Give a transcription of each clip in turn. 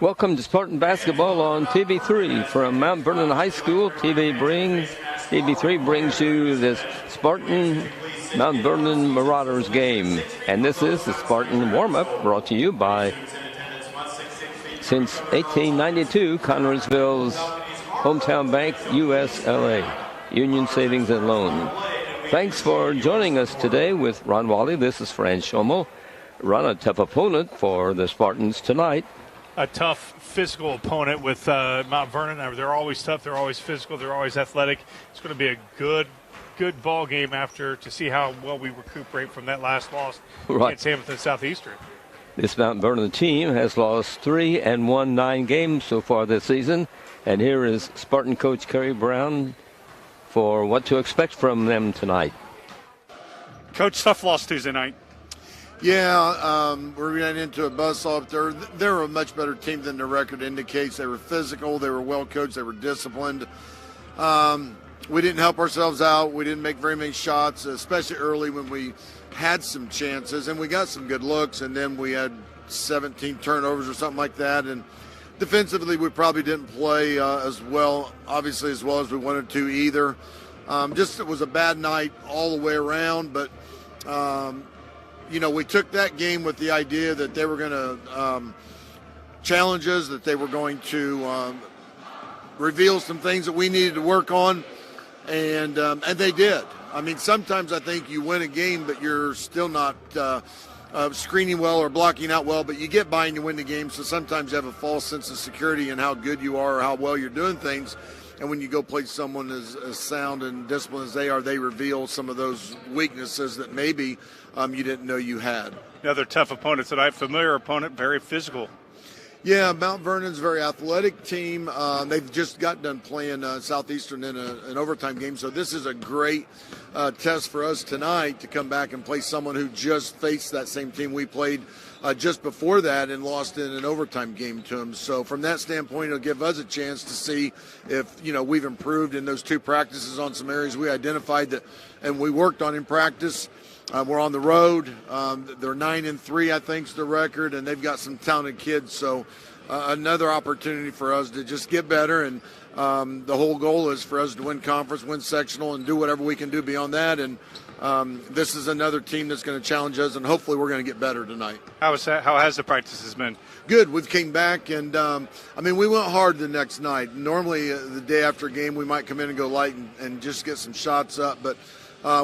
Welcome to Spartan Basketball on TV3 from Mount Vernon High School. TV3 brings you this Spartan Mount Vernon Marauders game. And this is the Spartan warm-up brought to you by, since 1892, Connersville's hometown bank, USLA, Union Savings and Loan. Thanks for joining us today with Ron Wally. This is Fran Schommel. Ron, a tough opponent for the Spartans tonight. A tough physical opponent with Mount Vernon. They're always tough. They're always physical. They're always athletic. It's going to be a good ball game after to see how well we recuperate from that last loss against Hamilton Southeastern. This Mount Vernon team has lost 3 and won 9 games so far this season. And here is Spartan coach Kerry Brown for what to expect from them tonight. Coach, tough loss Tuesday night. Yeah, we're getting into a buzzsaw up there. They're a much better team than their record indicates. They were physical. They were well coached. They were disciplined. We didn't help ourselves out. We didn't make very many shots, especially early when we had some chances. And we got some good looks, and then we had 17 turnovers or something like that. And defensively, we probably didn't play as well as we wanted to either. It was a bad night all the way around, but we took that game with the idea that they were going to challenge us, that they were going to reveal some things that we needed to work on, and they did. I mean, sometimes I think you win a game, but you're still not screening well or blocking out well, but you get by and you win the game, so sometimes you have a false sense of security in how good you are or how well you're doing things. And when you go play someone as sound and disciplined as they are, they reveal some of those weaknesses that maybe you didn't know you had. Another tough opponent tonight, familiar opponent, very physical. Yeah, Mount Vernon's a very athletic team. They've just got done playing Southeastern in an overtime game, so this is a great test for us tonight to come back and play someone who just faced that same team we played just before that and lost in an overtime game to them. So from that standpoint, it'll give us a chance to see if we've improved in those 2 practices on some areas we identified that and we worked on in practice. We're on the road. They're 9-3, I think, is the record, and they've got some talented kids. So another opportunity for us to just get better. And the whole goal is for us to win conference, win sectional, and do whatever we can do beyond that. And this is another team that's going to challenge us, and hopefully we're going to get better tonight. How has the practices been? Good. We've came back, and we went hard the next night. Normally, the day after a game, we might come in and go light and just get some shots up, but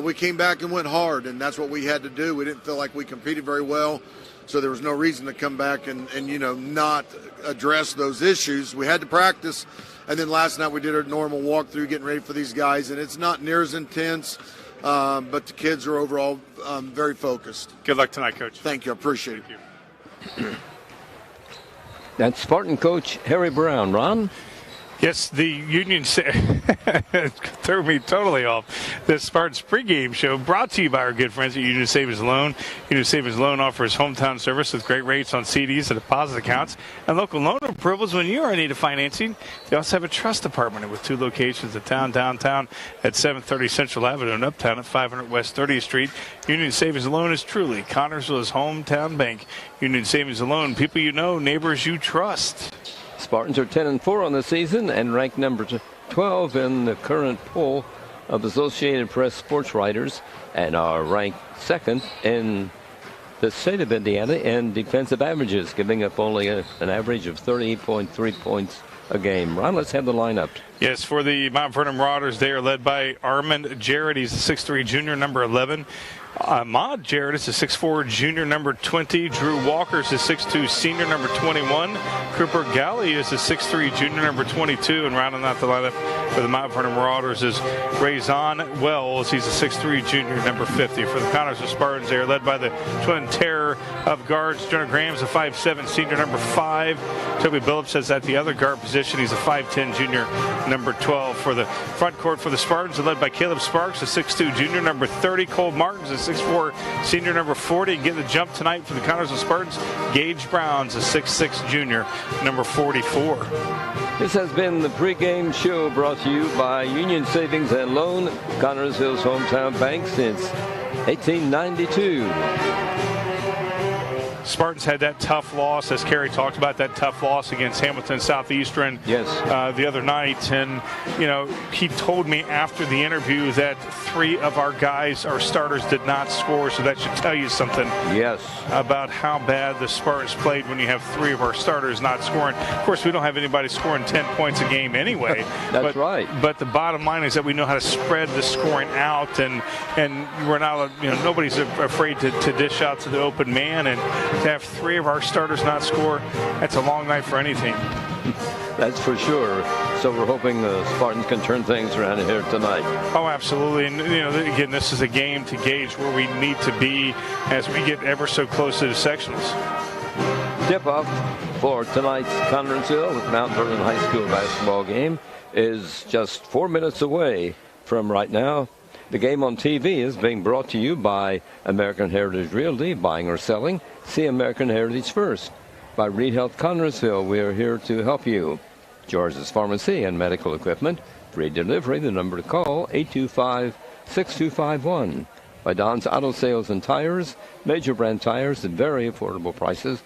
we came back and went hard, and that's what we had to do. We didn't feel like we competed very well, so there was no reason to come back and not address those issues. We had to practice, and then last night we did our normal walkthrough getting ready for these guys, and it's not near as intense, but the kids are overall very focused. Good luck tonight, Coach. Thank you. I appreciate it. Thank you. That's Spartan coach Harry Brown. Ron? Yes, the Union threw me totally off. The Spartan's pregame show brought to you by our good friends at Union Savings Loan. Union Savings Loan offers hometown service with great rates on CDs and deposit accounts and local loan approvals when you are in need of financing. They also have a trust department with 2 locations in downtown at 730 Central Avenue and uptown at 500 West 30th Street. Union Savings Loan is truly Connersville's hometown bank. Union Savings Loan, people you know, neighbors you trust. Spartans are 10-4 on the season and ranked number 12 in the current poll of Associated Press sports writers and are ranked 2nd in the state of Indiana in defensive averages, giving up only an average of 38.3 points a game. Ron, let's have the lineup. Yes, for the Mount Vernon Marauders, they are led by Armand Jarrett. He's a 6'3 junior, number 11. Ahmad Jarrett is a 6'4 junior, number 20. Drew Walker is a 6'2 senior, number 21. Cooper Galley is a 6'3 junior, number 22. And rounding out the lineup for the Mount Vernon Marauders is Razan Wells. He's a 6'3 junior, number 50. For the Connersville Spartans, they are led by the twin terror of guards. Jonah Graham's a 5'7 senior, number 5. Toby Billups is at the other guard position. He's a 5'10 junior, number 12. For the front court for the Spartans, are led by Caleb Sparks, a 6'2 junior, number 30. Cole Martin's a 6'4 senior, number 40. And getting the jump tonight for the Connersville Spartans, Gage Brown's a 6'6 junior, number 44. This has been the pregame show brought to you by Union Savings and Loan, Connersville's hometown bank since 1892. Spartans had that tough loss, as Kerry talked about, that tough loss against Hamilton Southeastern the other night. And, he told me after the interview that 3 of our guys, our starters, did not score. So that should tell you something about how bad the Spartans played when you have 3 of our starters not scoring. Of course, we don't have anybody scoring 10 points a game anyway. That's right. But the bottom line is that we know how to spread the scoring out, and we're not, nobody's afraid to dish out to the open man, and to have 3 of our starters not score, that's a long night for any team. That's for sure. So we're hoping the Spartans can turn things around here tonight. Oh, absolutely. And, again, this is a game to gauge where we need to be as we get ever so close to the sectionals. Tip-off for tonight's Connersville with Mount Vernon High School basketball game is just 4 minutes away from right now. The game on TV is being brought to you by American Heritage Realty, buying or selling. See American Heritage first. By Reed Health Connersville, we are here to help you. George's Pharmacy and Medical Equipment. Free delivery, the number to call, 825-6251. By Don's Auto Sales and Tires, major brand tires at very affordable prices.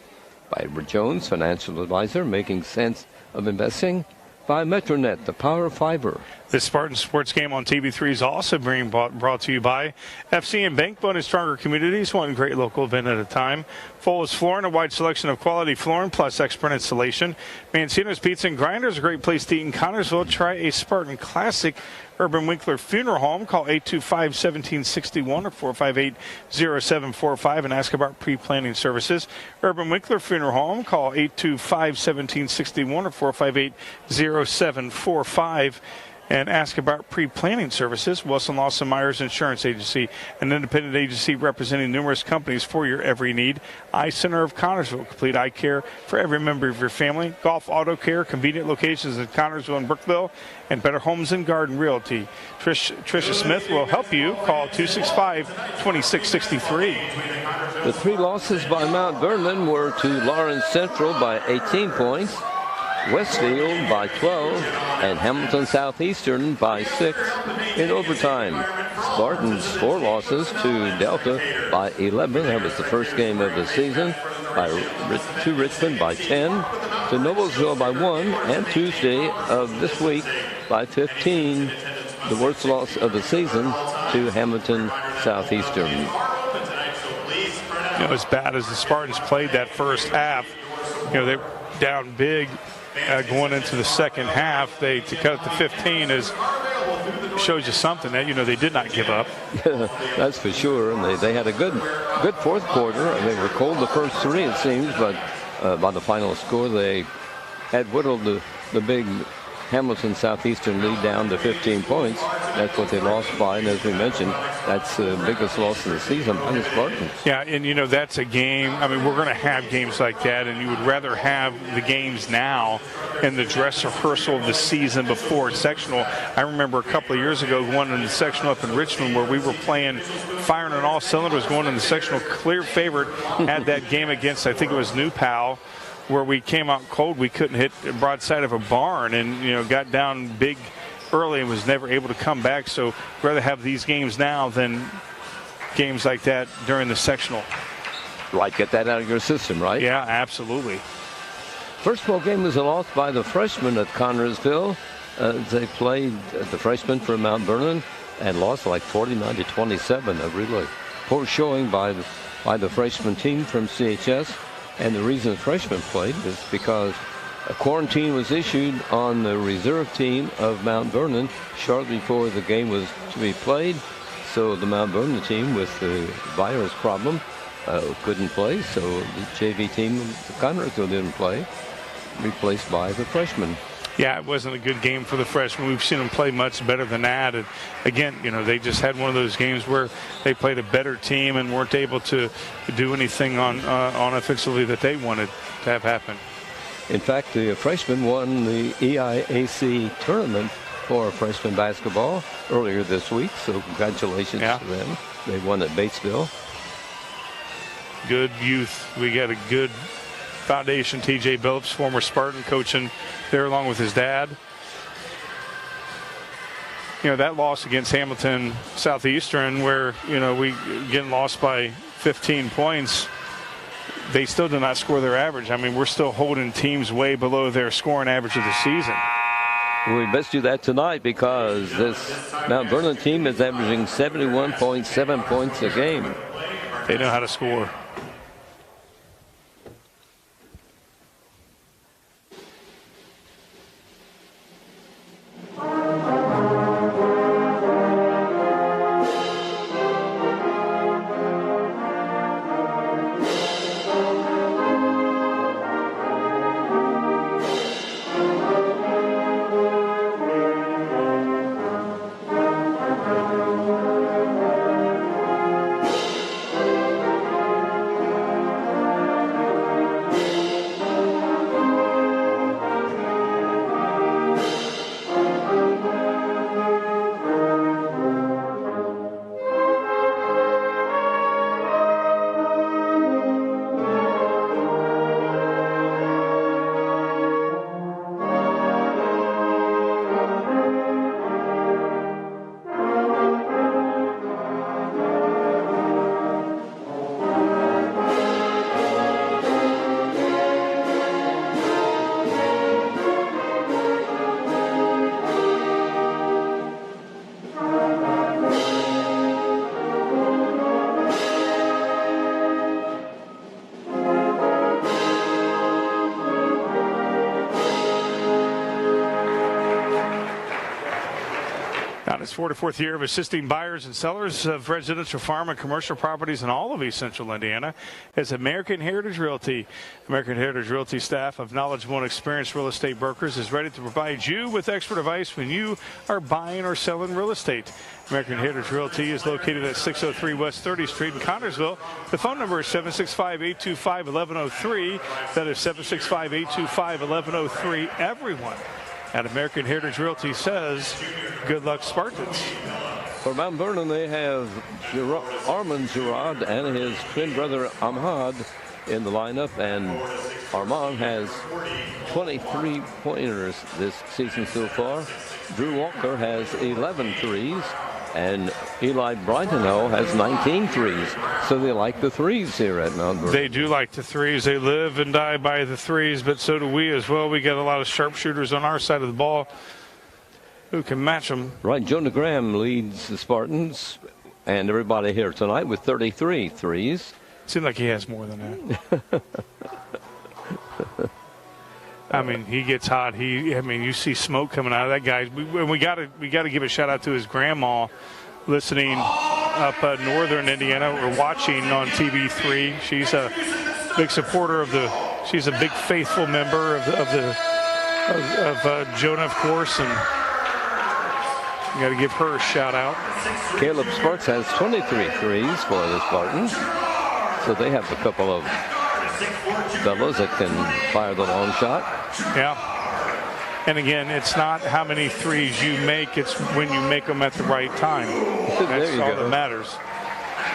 By Edward Jones, financial advisor, making sense of investing. By Metronet, the power of fiber. The Spartan Sports Game on TV3 is also being brought to you by FC and Bank, building stronger communities, one great local event at a time. Full's Flooring, a wide selection of quality flooring plus expert installation. Mancino's Pizza and Grinders, a great place to eat in Connersville. Try a Spartan Classic. Urban Winkler Funeral Home. Call 825-1761 or 458-0745 and ask about pre-planning services. Urban Winkler Funeral Home. Call 825-1761 or 458-0745 and ask about pre-planning services. Wilson Lawson Myers Insurance Agency, an independent agency representing numerous companies for your every need. Eye Center of Connersville, complete eye care for every member of your family. Golf Auto Care, convenient locations in Connersville and Brookville, and Better Homes and Garden Realty. Tricia Smith will help you. Call 265-2663. The 3 losses by Mount Vernon were to Lawrence Central by 18 points, Westfield by 12, and Hamilton Southeastern by 6 in overtime. Spartans 4 losses to Delta by 11. That was the first game of the season. To Richmond by 10, to Noblesville by 1, and Tuesday of this week by 15. The worst loss of the season to Hamilton Southeastern. As bad as the Spartans played that first half, they're down big. Going into the second half, to cut it to 15 shows you something that they did not give up. That's for sure. And they had a good fourth quarter. And they were cold the first 3, it seems, but by the final score, they had whittled the big Hamilton Southeastern lead down to 15 points. That's what they lost by, and as we mentioned, that's the biggest loss of the season by the Spartans. Yeah, and that's a game. I mean, we're going to have games like that, and you would rather have the games now in the dress rehearsal of the season before sectional. I remember a couple of years ago going in the sectional up in Richmond where we were playing, firing on all cylinders, going in the sectional, clear favorite. Had that game against, I think it was New Pal, where we came out cold. We couldn't hit the broadside of a barn, and got down big early and was never able to come back. So I'd rather have these games now than games like that during the sectional. Right, get that out of your system, right? Yeah, absolutely. First ball game was a loss by the freshmen at Connersville. They played the freshmen for Mount Vernon and lost like 49-27. A really poor showing by the freshman team from CHS. And the reason the freshmen played is because a quarantine was issued on the reserve team of Mount Vernon shortly before the game was to be played. So the Mount Vernon team with the virus problem couldn't play. So the JV team of Connersville didn't play, replaced by the freshmen. Yeah, it wasn't a good game for the freshmen. We've seen them play much better than that. And again, they just had one of those games where they played a better team and weren't able to do anything on offensively that they wanted to have happen. In fact, the freshmen won the EIAC tournament for freshman basketball earlier this week. So congratulations to them. They won at Batesville. Good youth. We got a good foundation. TJ Billups, former Spartan, coaching there along with his dad. That loss against Hamilton Southeastern where, we again lost by 15 points. they still do not score their average. I mean, we're still holding teams way below their scoring average of the season. We must do that tonight because this Mount Vernon team is averaging 71.7 points a game. They know how to score. On his 44th year of assisting buyers and sellers of residential, farm, and commercial properties in all of East Central Indiana is American Heritage Realty. American Heritage Realty staff of knowledgeable and experienced real estate brokers is ready to provide you with expert advice when you are buying or selling real estate. American Heritage Realty is located at 603 West 30th Street in Connersville. The phone number is 765-825-1103. That is 765-825-1103. Everyone at American Heritage Realty says, good luck, Spartans. For Mount Vernon, they have Armand Girard and his twin brother Ahmad in the lineup, and Armand has 23 pointers this season so far. Drew Walker has 11 threes, and Eli Brightenau has 19 threes. So they like the threes here at Mount Vernon. They do like the threes. They live and die by the threes, but so do we as well. We got a lot of sharpshooters on our side of the ball who can match them. Right, Jonah Graham leads the Spartans and everybody here tonight with 33 threes. Seems like he has more than that. I mean, he gets hot. You see smoke coming out of that guy. We got to give a shout out to his grandma, listening up northern Indiana. We're watching on TV3. She's a big supporter of she's a big faithful member of Jonah, of course, and you got to give her a shout out. Caleb Sparks has 23 threes for the Spartans, so they have a couple of fellows that can fire the long shot. Yeah. And again, it's not how many threes you make, it's when you make them at the right time. That's all that matters.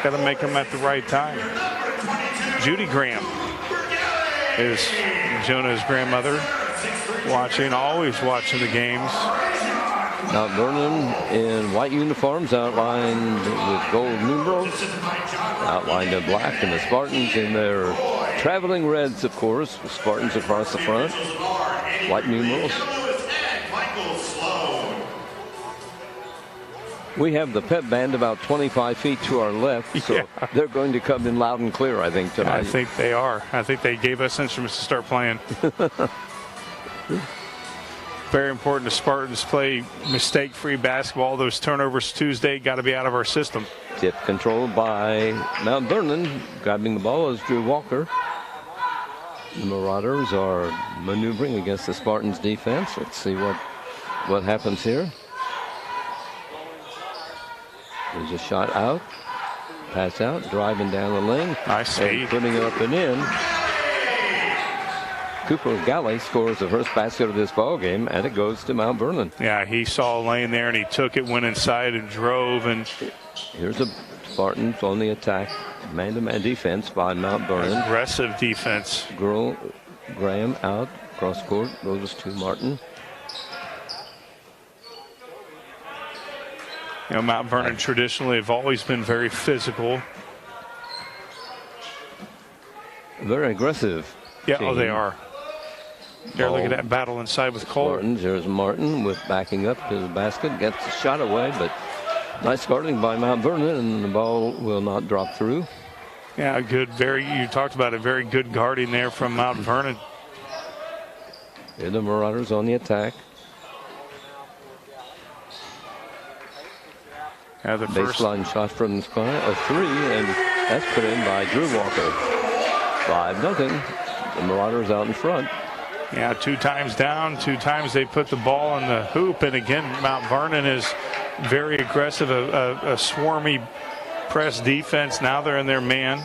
Got to make them at the right time. Judy Graham is Jonah's grandmother, always watching the games. Mount Vernon in white uniforms outlined with gold numerals, outlined in black, and the Spartans in their traveling reds, of course, with Spartans across the front, white numerals. We have the pep band about 25 feet to our left, so they're going to come in loud and clear, I think, tonight. I think they are. I think they gave us instruments to start playing. Very important to Spartans play mistake-free basketball. Those turnovers Tuesday got to be out of our system. Tip controlled by Mount Vernon. Grabbing the ball is Drew Walker. The Marauders are maneuvering against the Spartans' defense. Let's see what happens here. There's a shot out. Pass out. Driving down the lane. Nice and putting it up and in. Cooper Galley scores the first basket of this ball game, and it goes to Mount Vernon. Yeah, he saw a lane there, and he took it, went inside, and drove. And here's the Spartans on the attack. Man-to-man defense by Mount Vernon. Aggressive defense. Graham out, cross court, goes to Martin. You know, Mount Vernon traditionally have always been very physical. very aggressive. Yeah, team. oh, they are. They're Ball. looking at that battle inside with Cole. Spartans, there's Martin with backing up to the basket, gets the shot away, but nice guarding by Mount Vernon, and the ball will not drop through. Yeah, good. You talked about a very good guarding there from Mount Vernon. And the Marauders on the attack. Yeah, the first Baseline shot from the corner, a three, and that's put in by Drew Walker. 5-0. The Marauders out in front. Yeah, 2 times down, 2 times they put the ball in the hoop. And again, Mount Vernon is very aggressive, a swarmy press defense. Now they're in their man.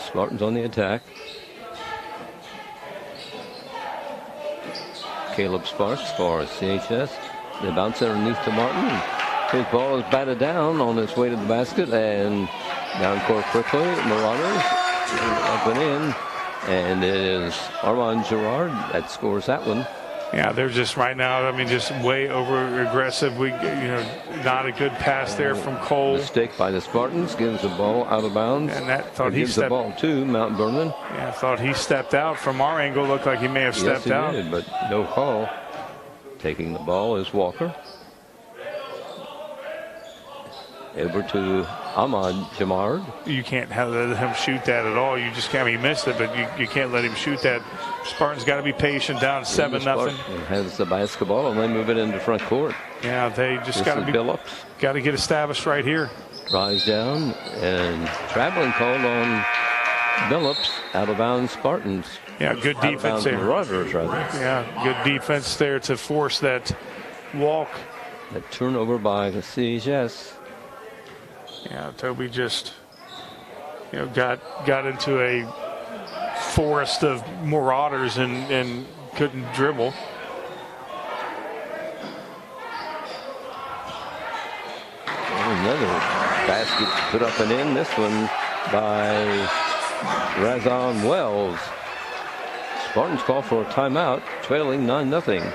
Spartans on the attack. Caleb Sparks for CHS. They bounce it underneath to Martin. His ball is batted down on its way to the basket and down court quickly. Marauders up and in. And it is Armand Girard that scores that one. Yeah, they're just right now, I mean, just way over aggressive. Not a good pass there from Cole. Mistake by the Spartans, gives the ball out of bounds. And that thought he gives the stepped. ball to Mount Vernon. Yeah, I thought he stepped out. From our angle, looked like he may have stepped yes, out. Did, but no call. Taking the ball is Walker. Over to Ahmad Jamard. You can't let him shoot that at all. You just can't. He missed it, but you can't let him shoot that. Spartans got to be patient, down 7-0. Has the basketball and they move it into front court. Yeah, they just got to be Billups. Got to get established right here. Drives down and traveling called on Billups. Out of bounds Spartans. Yeah, good defense there. Marauders, rather. Yeah, good defense there to force that walk. A turnover by the CHS. Yeah, Toby just got into a forest of Marauders and couldn't dribble. Another basket put up and in. This one by Razon Wells. Spartans call for a timeout, trailing 9-0.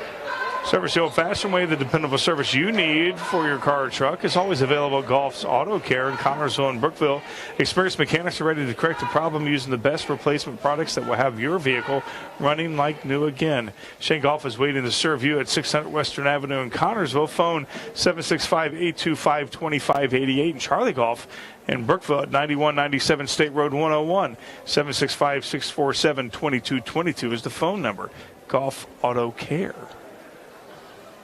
Service the old-fashioned way, the dependable service you need for your car or truck is always available at Golf's Auto Care in Connersville and Brookville. Experienced mechanics are ready to correct the problem using the best replacement products that will have your vehicle running like new again. Shane Golf is waiting to serve you at 600 Western Avenue in Connersville. Phone 765-825-2588. And Charlie Golf in Brookville at 9197 State Road 101. 765-647-2222 is the phone number. Golf Auto Care.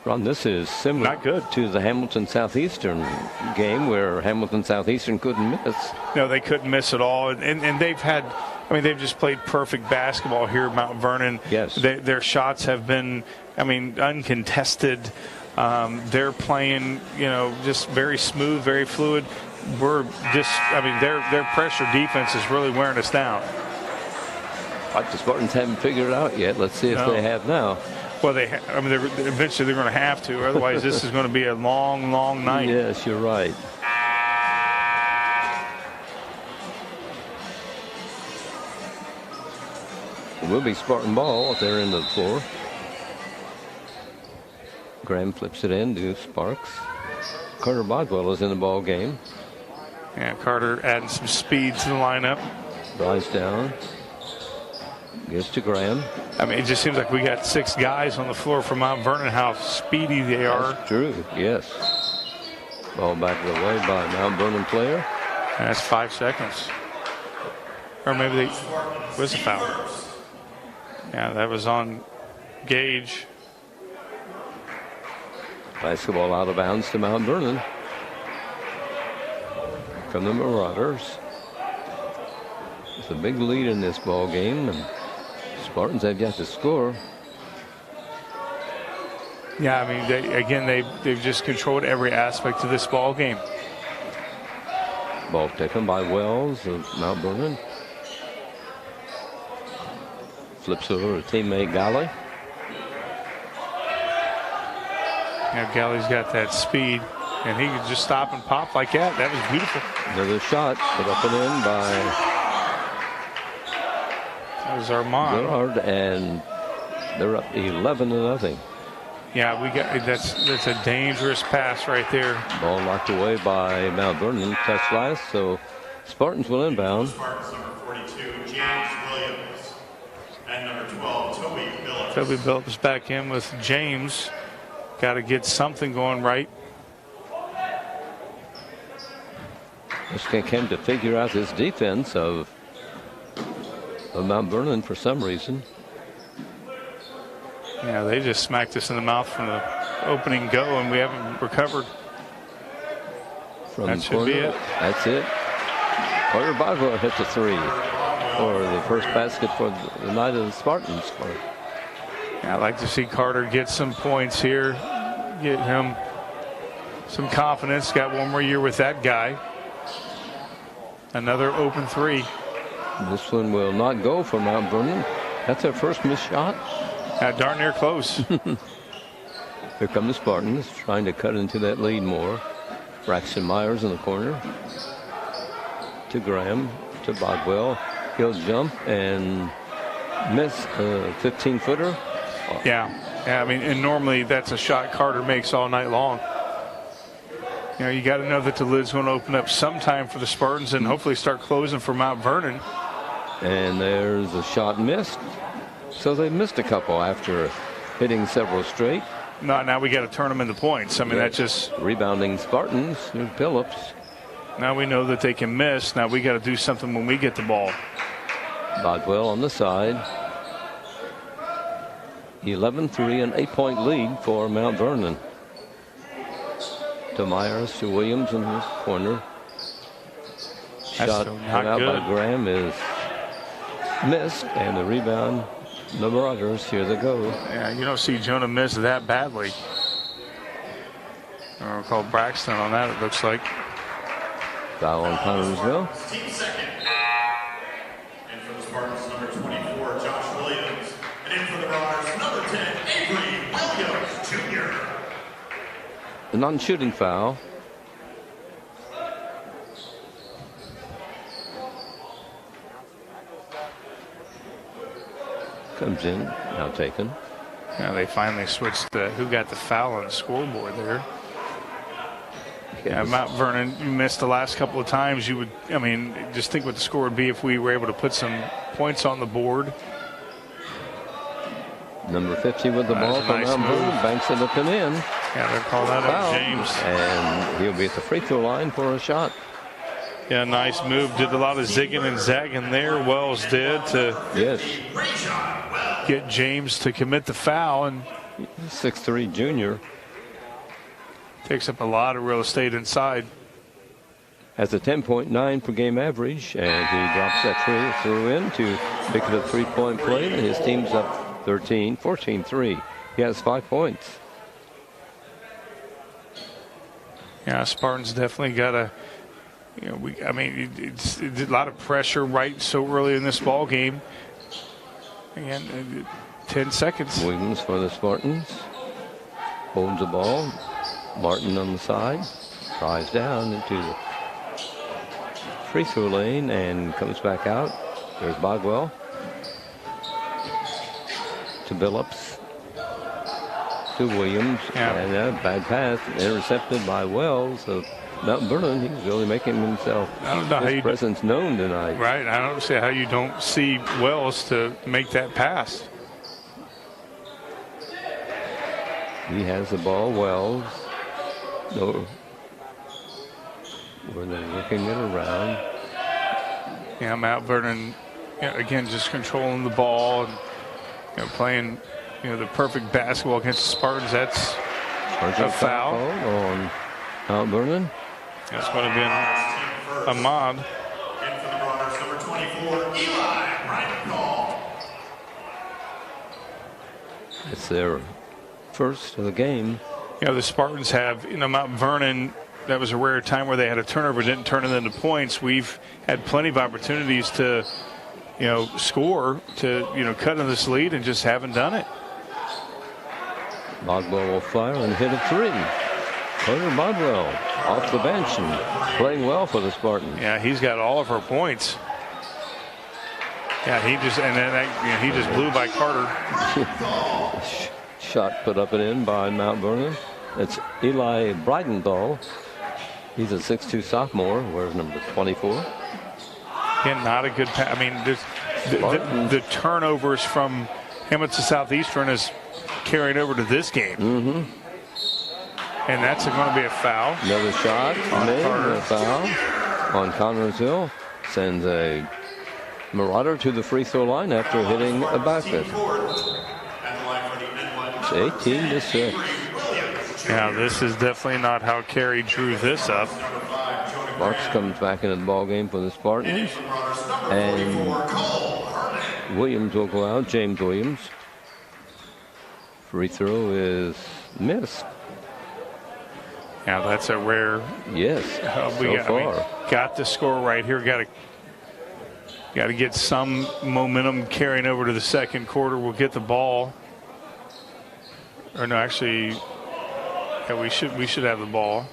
Ron, this is similar Not good. to the Hamilton Southeastern game where Hamilton Southeastern couldn't miss. No, they couldn't miss at all. And they've had, they've just played perfect basketball here at Mount Vernon. Yes. Their shots have been, uncontested. They're playing, just very smooth, very fluid. We're just, their pressure defense is really wearing us down. Like the Spartans haven't figured it out yet. Let's see if they have now. Well, eventually they're going to have to. Otherwise, this is going to be a long, long night. Yes, you're right. It will be Spartan ball at their end of the floor. Graham flips it in to Sparks. Carter Boswell is in the ball game. Yeah, Carter adding some speed to the lineup. Drives down. Gives to Graham. It just seems like we got 6 guys on the floor for Mount Vernon, how speedy they are. That's true, yes. Ball back away by Mount Vernon player. And that's 5 seconds. Or maybe was a foul. Yeah, that was on Gage. Basketball out of bounds to Mount Vernon. From the Marauders. It's a big lead in this ball game, and Spartans have yet to score. Yeah, they've just controlled every aspect of this ball game. Ball taken by Wells of Mount Vernon. Flips over to teammate Galley. Yeah, Galley's got that speed, and he could just stop and pop like that. That was beautiful. Another shot put up and in by That was Armand. Gerard, and they're up 11-0. Yeah, that's a dangerous pass right there. Ball knocked away by Mount Vernon. Touch last, so Spartans will inbound. Spartans number 42, James Williams. Kobe Billups back in with James. Got to get something going right. Just can't come to figure out this defense of Mount Vernon for some reason. Yeah, they just smacked us in the mouth from the opening go, and we haven't recovered. From that the should corner. be it. That's it. Carter Bogwell hits a 3 for the first basket for the night of the Spartans. Yeah, I'd like to see Carter get some points here, get him some confidence. Got one more year with that guy. Another open 3. This one will not go for Mount Vernon. That's their first missed shot. Darn near close. Here come the Spartans trying to cut into that lead more. Braxton Myers in the corner. To Graham, to Bogwell. He'll jump and miss a 15-footer. Yeah, I mean, and normally that's a shot Carter makes all night long. You know, you got to know that the lid's going to open up sometime for the Spartans and hopefully start closing for Mount Vernon. And there's a shot missed. So they missed a couple after hitting several straight. Now we got to turn them into points. I mean, that just rebounding Spartans. Here's Billups. Now we know that they can miss. Now we got to do something when we get the ball. Bodwell on the side. 11-3, an 8-point lead for Mount Vernon. To Myers, to Williams in his corner. Shot put out by Graham is missed, and the rebound, the Marauders, here they go. Yeah, you don't see Jonah miss that badly. I'll call Braxton on that, it looks like. Foul on Connersville. Team second. And for the Spartans, number 24, Josh Williams. And in for the Marauders, number 10, Avery Williams, Jr. The non-shooting foul. Comes in, now taken. Yeah, they finally switched who got the foul on the scoreboard there. Yeah, Mount Vernon, you missed the last couple of times. You would, I mean, just think what the score would be if we were able to put some points on the board. Number 50 with the ball from Mount Vernon, banks it up and in. Yeah, they're calling that out, James. And he'll be at the free throw line for a shot. Yeah, nice move. Did a lot of zigging and zagging there. Wells did to get James to commit the foul, and 6'3" junior. Takes up a lot of real estate inside. Has a 10.9 per game average, and he drops that through in to make it a 3-point play, and his team's up 14-3. He has 5 points. Yeah, Spartans definitely got a, you know, I mean, it's a lot of pressure right so early in this ball game. Again, 10 seconds. Williams for the Spartans. Holds the ball. Martin on the side. Drives down into the free throw lane and comes back out. There's Bogwell. To Billups. To Williams. Yeah. And a bad pass intercepted by Wells of Mount Vernon. He's really making himself his presence known tonight. Right. I don't see how you don't see Wells to make that pass. He has the ball. Wells. No. Where they're working it around. Yeah, Mount Vernon, again, just controlling the ball and playing, the perfect basketball against the Spartans. That's a foul on Mount Vernon. That's going to be a mod. And for the Marauders, number 24, Eli Reinhold. It's their first of the game. The Spartans have, Mount Vernon, that was a rare time where they had a turnover, didn't turn it into points. We've had plenty of opportunities to, score, to, cut into this lead and just haven't done it. Bogwell will fire and hit a 3. Carter Bogwell off the bench and playing well for the Spartans. Yeah, he's got all of her points. Yeah, he just blew by Carter. Shot put up and in by Mount Vernon. It's Eli Breidendahl. He's a 6'2" sophomore. Wears number 24. Again, not a good pass. I mean, the turnovers from Hamilton Southeastern is carried over to this game. And that's going to be a foul. Another shot made, a foul on Connersville. Sends a Marauder to the free throw line after hitting a basket. It's 18-6. Yeah, this is definitely not how Carey drew this up. Marks comes back into the ball game for the Spartans. And Williams will go out, James Williams. Free throw is missed. Yeah, that's a rare. Yes, we so far. Got the score right here. Got to get some momentum carrying over to the second quarter. We'll get the ball. Or no, actually, yeah, we should have the ball.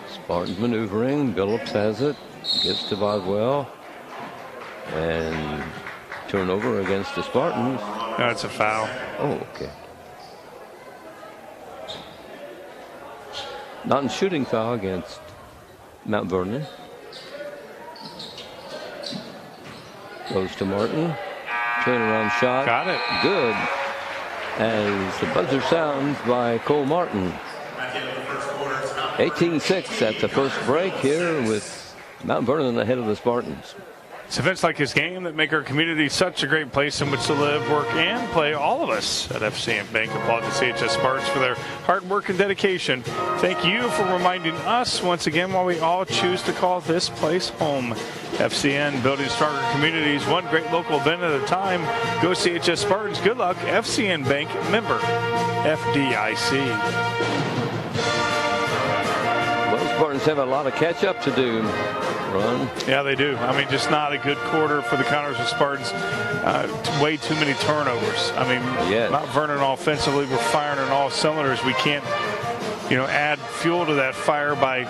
Spartans maneuvering. Billups has it. Gets to Boswell. And turnover against the Spartans. No, it's a foul. Oh, okay. Non-shooting foul against Mount Vernon. Goes to Martin. Turnaround shot. Got it. Good. As the buzzer sounds by Cole Martin. 18-6 at the first break here with Mount Vernon ahead of the Spartans. It's events like this game that make our community such a great place in which to live, work, and play. All of us at FCN Bank applaud the CHS Spartans for their hard work and dedication. Thank you for reminding us once again why we all choose to call this place home. FCN, building stronger communities, one great local event at a time. Go CHS Spartans. Good luck. FCN Bank, member FDIC. Well, Spartans have a lot of catch up to do. Run. Yeah, they do. I mean, just not a good quarter for the Connersville Spartans. Way too many turnovers. I mean, Mount Vernon offensively, we're firing on all cylinders. We can't, add fuel to that fire by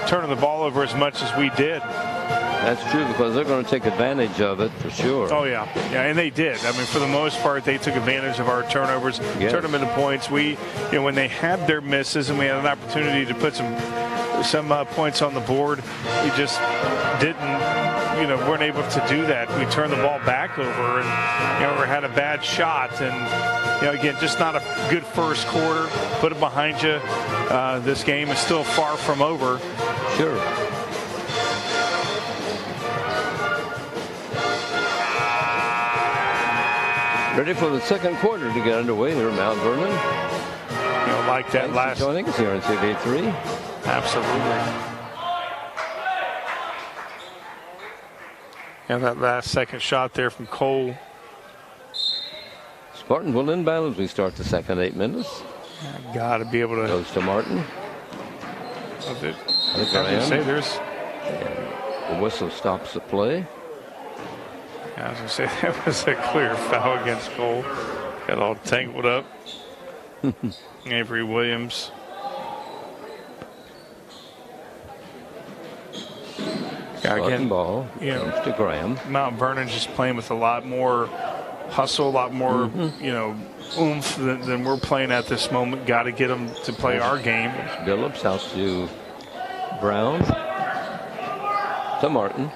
turning the ball over as much as we did. That's true, because they're going to take advantage of it for sure. Oh, yeah. Yeah, and they did. I mean, for the most part, they took advantage of our turnovers, turned them into points. We, when they had their misses and we had an opportunity to put some points on the board, we just didn't, weren't able to do that. We turned the ball back over and, we had a bad shot. And, again, just not a good first quarter. Put it behind you. This game is still far from over. Sure. Ready for the second quarter to get underway here at Mount Vernon. Like that Thanks last. for joining us here on CB3. Absolutely. Yeah, that last second shot there from Cole. Spartans will inbound as we start the second 8 minutes. Got to be able to. Goes to Martin. I was going to say there's. The whistle stops the play. I was going to say that was a clear foul against Cole. Got all tangled up. Avery Williams. Again, ball comes to Graham. Mount Vernon just playing with a lot more hustle, a lot more, oomph than we're playing at this moment. Got to get them to play our game. Billups out to Brown. To Martin.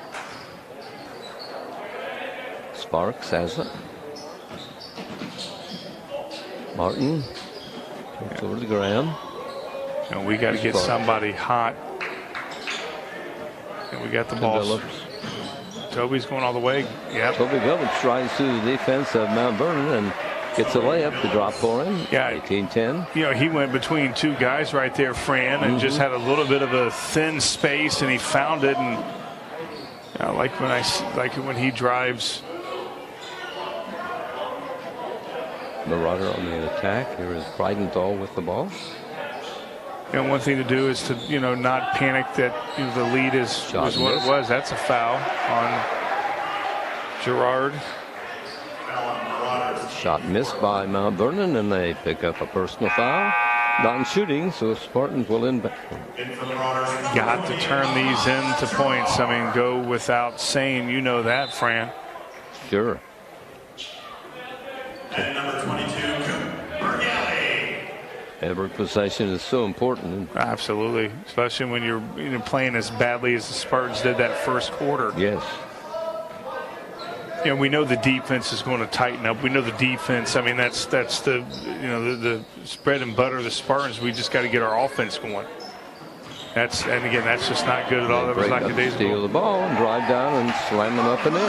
Sparks has it. Martin takes over to Graham. And we got to get somebody hot. And we got the ball. Billups. Toby's going all the way. Yeah. Toby Billups tries through the defense of Mount Vernon and gets a layup to drop for him. Yeah. 18-10. He went between two guys right there, Fran, and just had a little bit of a thin space, and he found it. And I like it when he drives. Marauder on the attack. Here is Breidenthal with the ball. One thing to do is to, not panic that the lead was what it was. That's a foul on Gerard. Shot missed by Mount Vernon, and they pick up a personal foul. Non-shooting, so Spartans will inbound. Got to turn these into points. I mean, go without saying, that, Fran. Sure. And number 22, Bergali. Every possession is so important. Absolutely, especially when you're playing as badly as the Spartans did that first quarter. Yes. you know, we know the defense is going to tighten up. We know the defense. I mean, that's the, you know, the bread and butter of the Spartans. We just got to get our offense going. And again, that's just not good at all. That was like a day's steal the ball, drive down, and slam them up and in.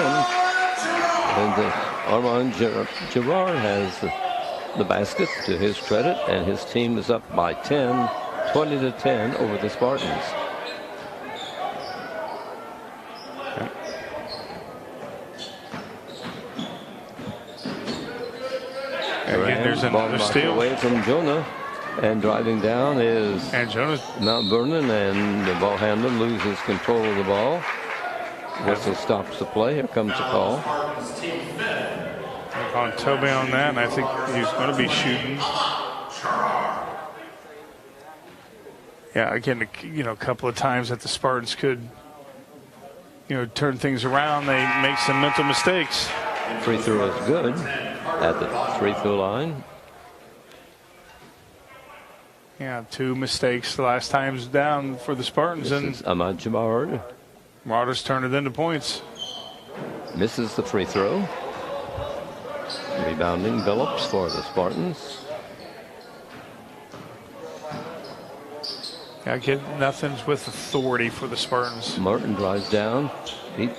And Armand Girard has the basket to his credit, and his team is up by 10, 20-10 over the Spartans. Again, there's another steal away from Jonah, and driving down is Mount Vernon, and the ball handler loses control of the ball. Whistle stops the play. Here comes the call. On Tobey on that, and I think he's going to be shooting. Yeah, again, you know, a couple of times that the Spartans could, you know, turn things around. They make some mental mistakes. Free throw is good at the free throw line. Yeah, 2 mistakes the last time's down for the Spartans. This and is Ahmad Jabbar. Marauders turn it into points. Misses the free throw. Rebounding Billups for the Spartans. Again, nothing's with authority for the Spartans. Martin drives down. He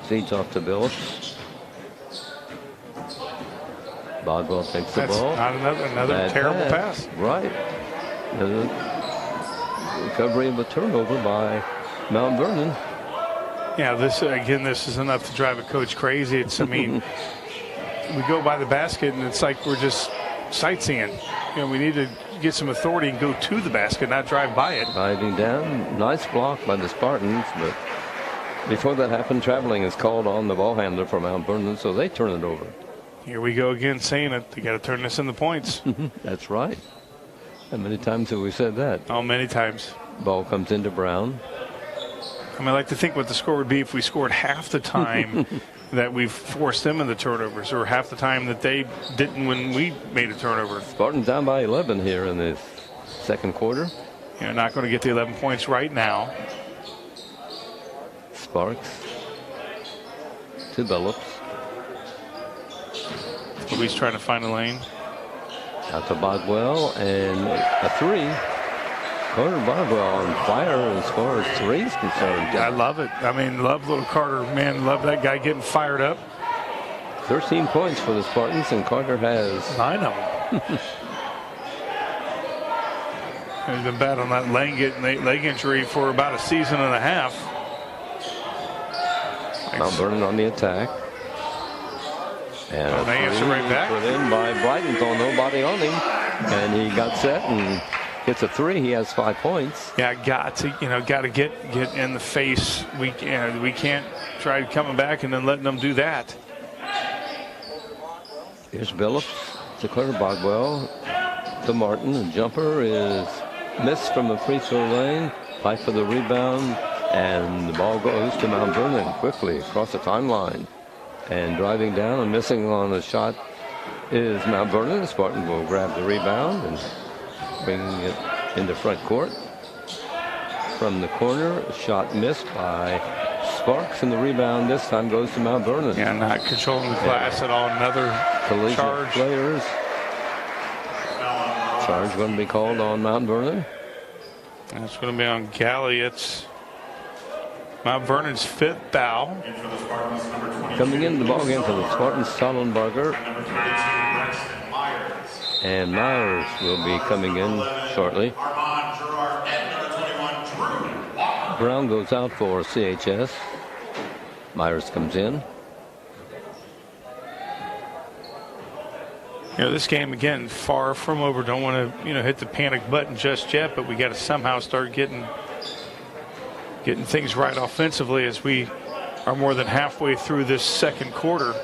feeds off to Billups. Boswell takes the ball. Not another terrible pass. Right. The recovery of a turnover by Mount Vernon. Yeah, this is enough to drive a coach crazy. It's, I mean, we go by the basket and it's like we're just sightseeing. You know, we need to get some authority and go to the basket, not drive by it. Driving down, nice block by the Spartans, but before that happened, traveling is called on the ball handler for Mount Vernon, so they turn it over. Here we go again, saying it. They got to turn this into points. That's right. How many times have we said that? Oh, many times. Ball comes into Brown. I mean, I like to think what the score would be if we scored half the time that we've forced them in the turnovers, or half the time that they didn't when we made a turnover. Spartans down by 11 here in the second quarter. You're not going to get the 11 points right now. Sparks to Billups. Louis trying to find a lane. Out to Boswell, and a 3. Carter Boswell on fire as far as 3 is concerned. I love it. I mean, love little Carter. Man, love that guy getting fired up. 13 points for the Spartans, and Carter has 9 of them. He's been bad on that leg injury for about a season and a half. Mount Vernon on the attack. And they answer right back. Put in by Brighton, though nobody on him, and he got set and hits a 3. He has 5 points. Yeah, got to get in the face. We can't try coming back and then letting them do that. Here's Billups to Carter Boswell to Martin. The jumper is missed from the free throw lane. Fight for the rebound, and the ball goes to Mount Vernon quickly across the timeline. And driving down and missing on the shot is Mount Vernon. The Spartan will grab the rebound and bring it into front court. From the corner, shot missed by Sparks, and the rebound this time goes to Mount Vernon. Yeah, not controlling the glass at all. Another charge. Players. Charge going to be called on Mount Vernon. That's going to be on Galley. It's Mount Vernon's 5th foul. Coming into the ballgame for the Spartans, Sollenberger. And Myers will be coming in shortly. Brown goes out for CHS. Myers comes in. You know, this game, again, far from over. Don't want to, hit the panic button just yet, but we got to somehow start getting things right offensively as we are more than halfway through this second quarter.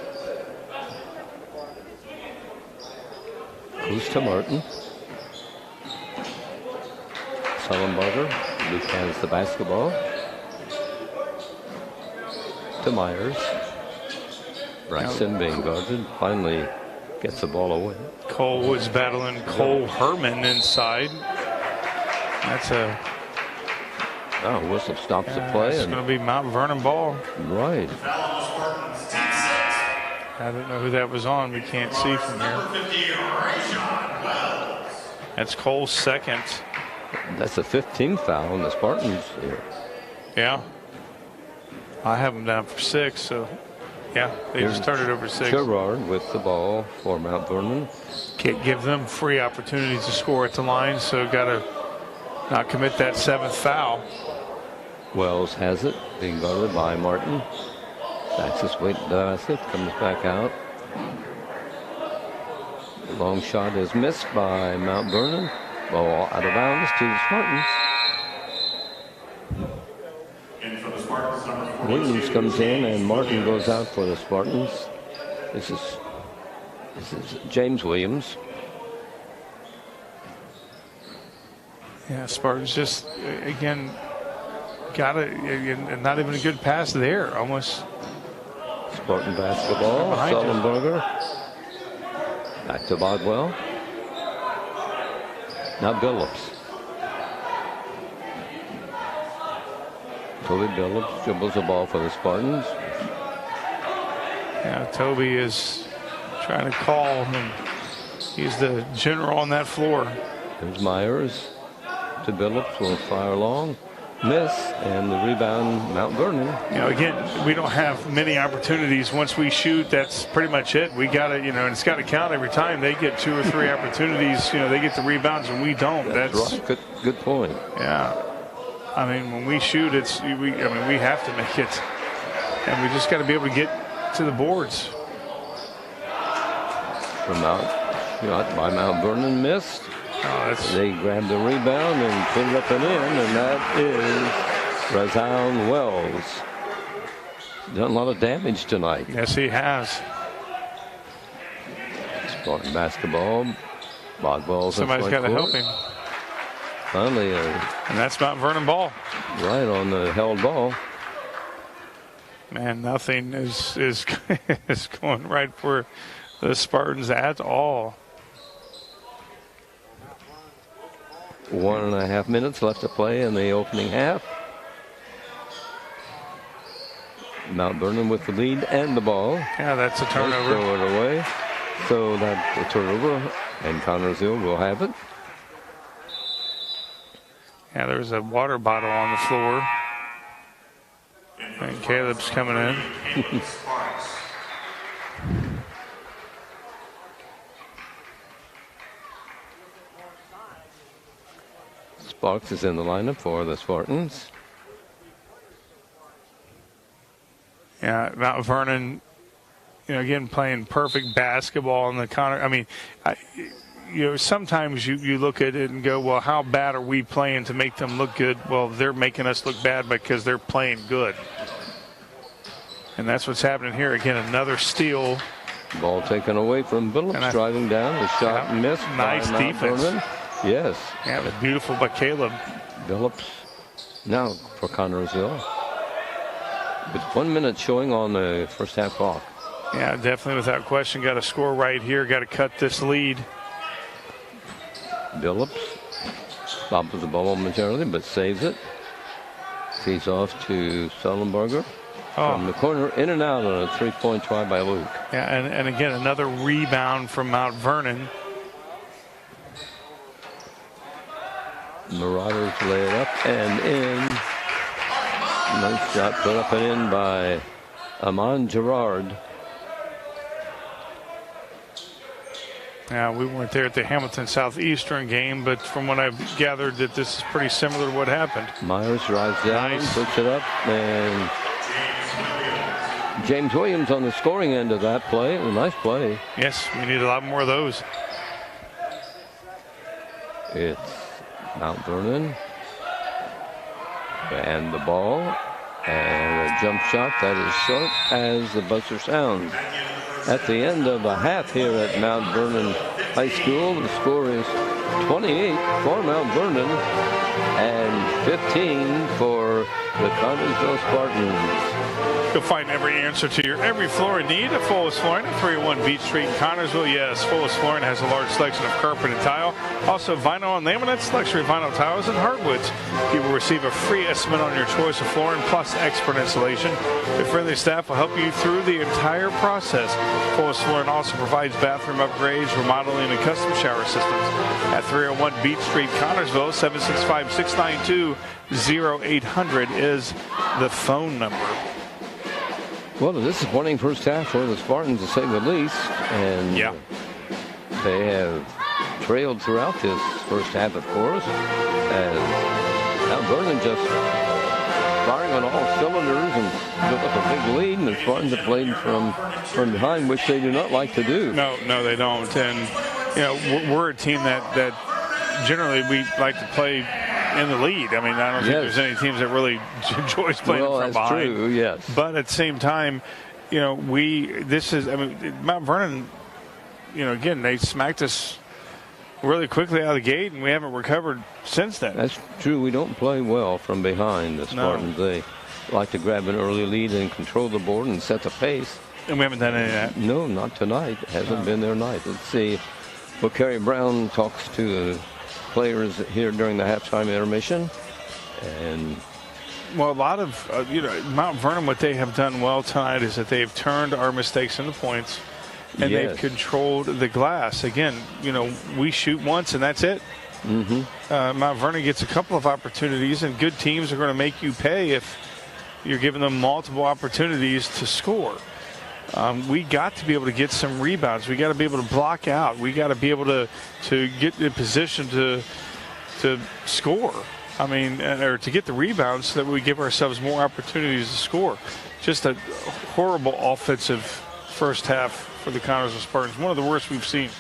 Goes to Martin. Sullenberger, Luke has the basketball. To Myers. Bryson being guarded. Finally gets the ball away. Cole Woods battling Cole Herman inside. That's a... whistle stops the play. It's going to be Mount Vernon ball. Right. I don't know who that was on. We can't see from here. Number 50, Rayshawn Wells. That's Cole's second. That's a 15th foul on the Spartans here. Yeah. I have them down for 6, so yeah, they just started over 6. Gerard with the ball for Mount Vernon. Can't give them free opportunities to score at the line, so got to not commit that 7th foul. Wells has it, being guarded by Martin. Saxis waiting to the basket, comes back out. The long shot is missed by Mount Vernon. Ball out of bounds to the Spartans. And for the Spartans, number 42. Williams comes in and Martin goes out for the Spartans. This is James Williams. Yeah, Spartans just, again, got it, and not even a good pass there, almost. Spartan basketball. Sullenberger. Back to Bodwell. Now Billups. Toby Billups dribbles the ball for the Spartans. Yeah, Toby is trying to call, and he's the general on that floor. There's Myers to Billups. Will fire long. Miss, and the rebound, Mount Vernon. You know, again, we don't have many opportunities. Once we shoot, that's pretty much it. We got to, and it's got to count every time. They get 2 or 3 opportunities. They get the rebounds, and we don't. That's right. Good point. Yeah. I mean, when we shoot, we have to make it, and we just got to be able to get to the boards. From shot by Mount Vernon, missed. They grabbed the rebound and put it up and in, and that is Razown Wells. Done a lot of damage tonight. Yes, he has. Spartan basketball. Bodwell's Somebody's got to help him. Finally, and that's Mount Vernon ball. Right on the held ball. Man, nothing is is going right for the Spartans at all. 1.5 minutes left to play in the opening half. Mount Vernon with the lead and the ball. Yeah, that's a turnover. Throw it away. So that's a turnover, and Connersville will have it. Yeah, there's a water bottle on the floor. And Caleb's coming in. Sparks is in the lineup for the Spartans. Yeah, Mount Vernon, again, playing perfect basketball in the Connor. I mean, sometimes you look at it and go, well, how bad are we playing to make them look good? Well, they're making us look bad because they're playing good. And that's what's happening here. Again, another steal. Ball taken away from Billups, driving down. The shot missed. Nice by defense. Vernon. Yes. Yeah, beautiful by Caleb. Billups now for Connersville. With 1 minute showing on the first half clock. Yeah, definitely without question. Got to score right here. Got to cut this lead. Billups bobbles the ball momentarily, but saves it. Feeds off to Sullenberger. From the corner, in and out on a 3-point try by Luke. Yeah, and again, another rebound from Mount Vernon. Marauders lay it up and in. Nice shot put up and in by Amon Gerard. Yeah, we weren't there at the Hamilton Southeastern game, but from what I've gathered, that this is pretty similar to what happened. Myers drives down, puts it up, and James Williams on the scoring end of that play. A nice play. Yes, we need a lot more of those. It's Mount Vernon. And the ball. And a jump shot that is short as the buzzer sounds. At the end of the half here at Mount Vernon High School, the score is 28 for Mount Vernon and 15 for the Connersville Spartans. You'll find every answer to your every flooring need at Fullest Flooring at 301 Beach Street in Connersville. Yes, Fullest Flooring has a large selection of carpet and tile. Also vinyl and laminates, luxury vinyl tiles, and hardwoods. You will receive a free estimate on your choice of flooring plus expert installation. The friendly staff will help you through the entire process. Fullest Flooring also provides bathroom upgrades, remodeling, and custom shower systems. At 301 Beach Street, Connersville, 765-692-0800 is the phone number. Well, a disappointing first half for the Spartans, to say the least. And they have trailed throughout this first half, of course, as now Vernon just firing on all cylinders and built up a big lead, and the Spartans have played from behind, which they do not like to do. No, they don't. And, we're a team that generally we like to play in the lead. I mean, I don't think there's any teams that really enjoys playing from behind. Well, that's true, yes. But at the same time, Mount Vernon, again, they smacked us really quickly out of the gate, and we haven't recovered since then. That's true. We don't play well from behind, the Spartans. No. They like to grab an early lead and control the board and set the pace. And we haven't done any of that. No, not tonight. It hasn't been their night. Let's see. Well, Kerry Brown talks to the players here during the halftime intermission. And well, a lot of, Mount Vernon, what they have done well tonight is that they've turned our mistakes into points. And they've controlled the glass. Again, we shoot once and that's it. Mm-hmm. Mount Vernon gets a couple of opportunities, and good teams are going to make you pay if you're giving them multiple opportunities to score. We got to be able to get some rebounds. We got to be able to block out. We got to be able to get in position to score. I mean, or to get the rebounds so that we give ourselves more opportunities to score. Just a horrible offensive first half for the Connersville Spartans, one of the worst we've seen.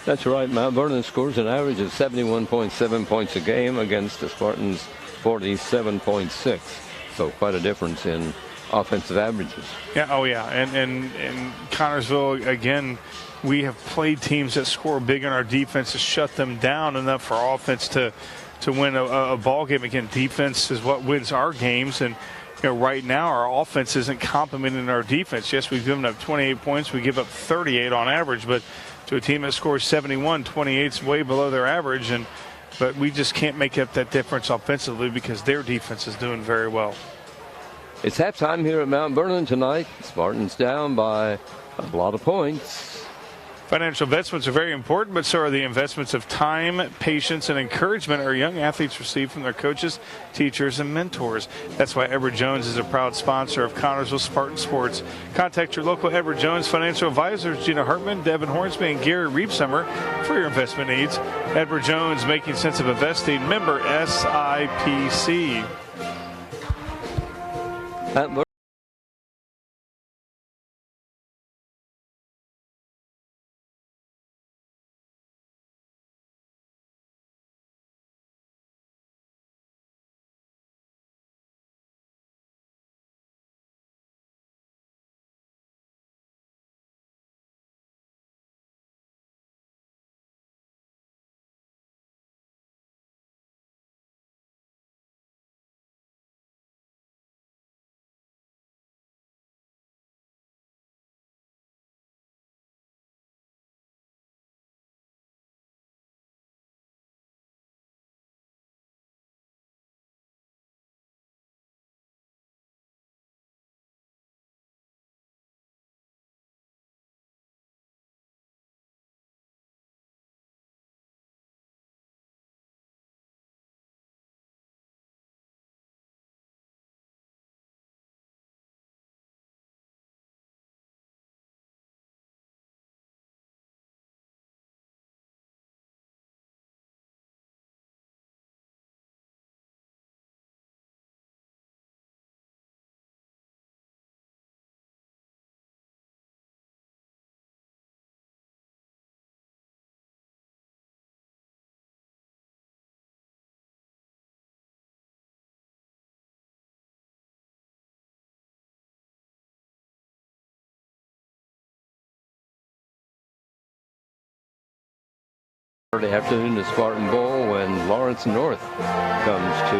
That's right. Mount Vernon scores an average of 71.7 points a game against the Spartans' 47.6. So quite a difference in offensive averages. Yeah. Oh, yeah. And Connersville, again, we have played teams that score big on our defense to shut them down enough for our offense to win a ball game. Again, defense is what wins our games, and right now our offense isn't complementing our defense. Yes, we've given up 28 points. We give up 38 on average, but to a team that scores 71, 28 is way below their average. But we just can't make up that difference offensively because their defense is doing very well. It's halftime here at Mount Vernon tonight. Spartans down by a lot of points. Financial investments are very important, but so are the investments of time, patience, and encouragement our young athletes receive from their coaches, teachers, and mentors. That's why Edward Jones is a proud sponsor of Connersville Spartan Sports. Contact your local Edward Jones financial advisors, Gina Hartman, Devin Hornsby, and Gary Reepsummer for your investment needs. Edward Jones, making sense of investing, member SIPC. Saturday afternoon, the Spartan Bowl, when Lawrence North comes to.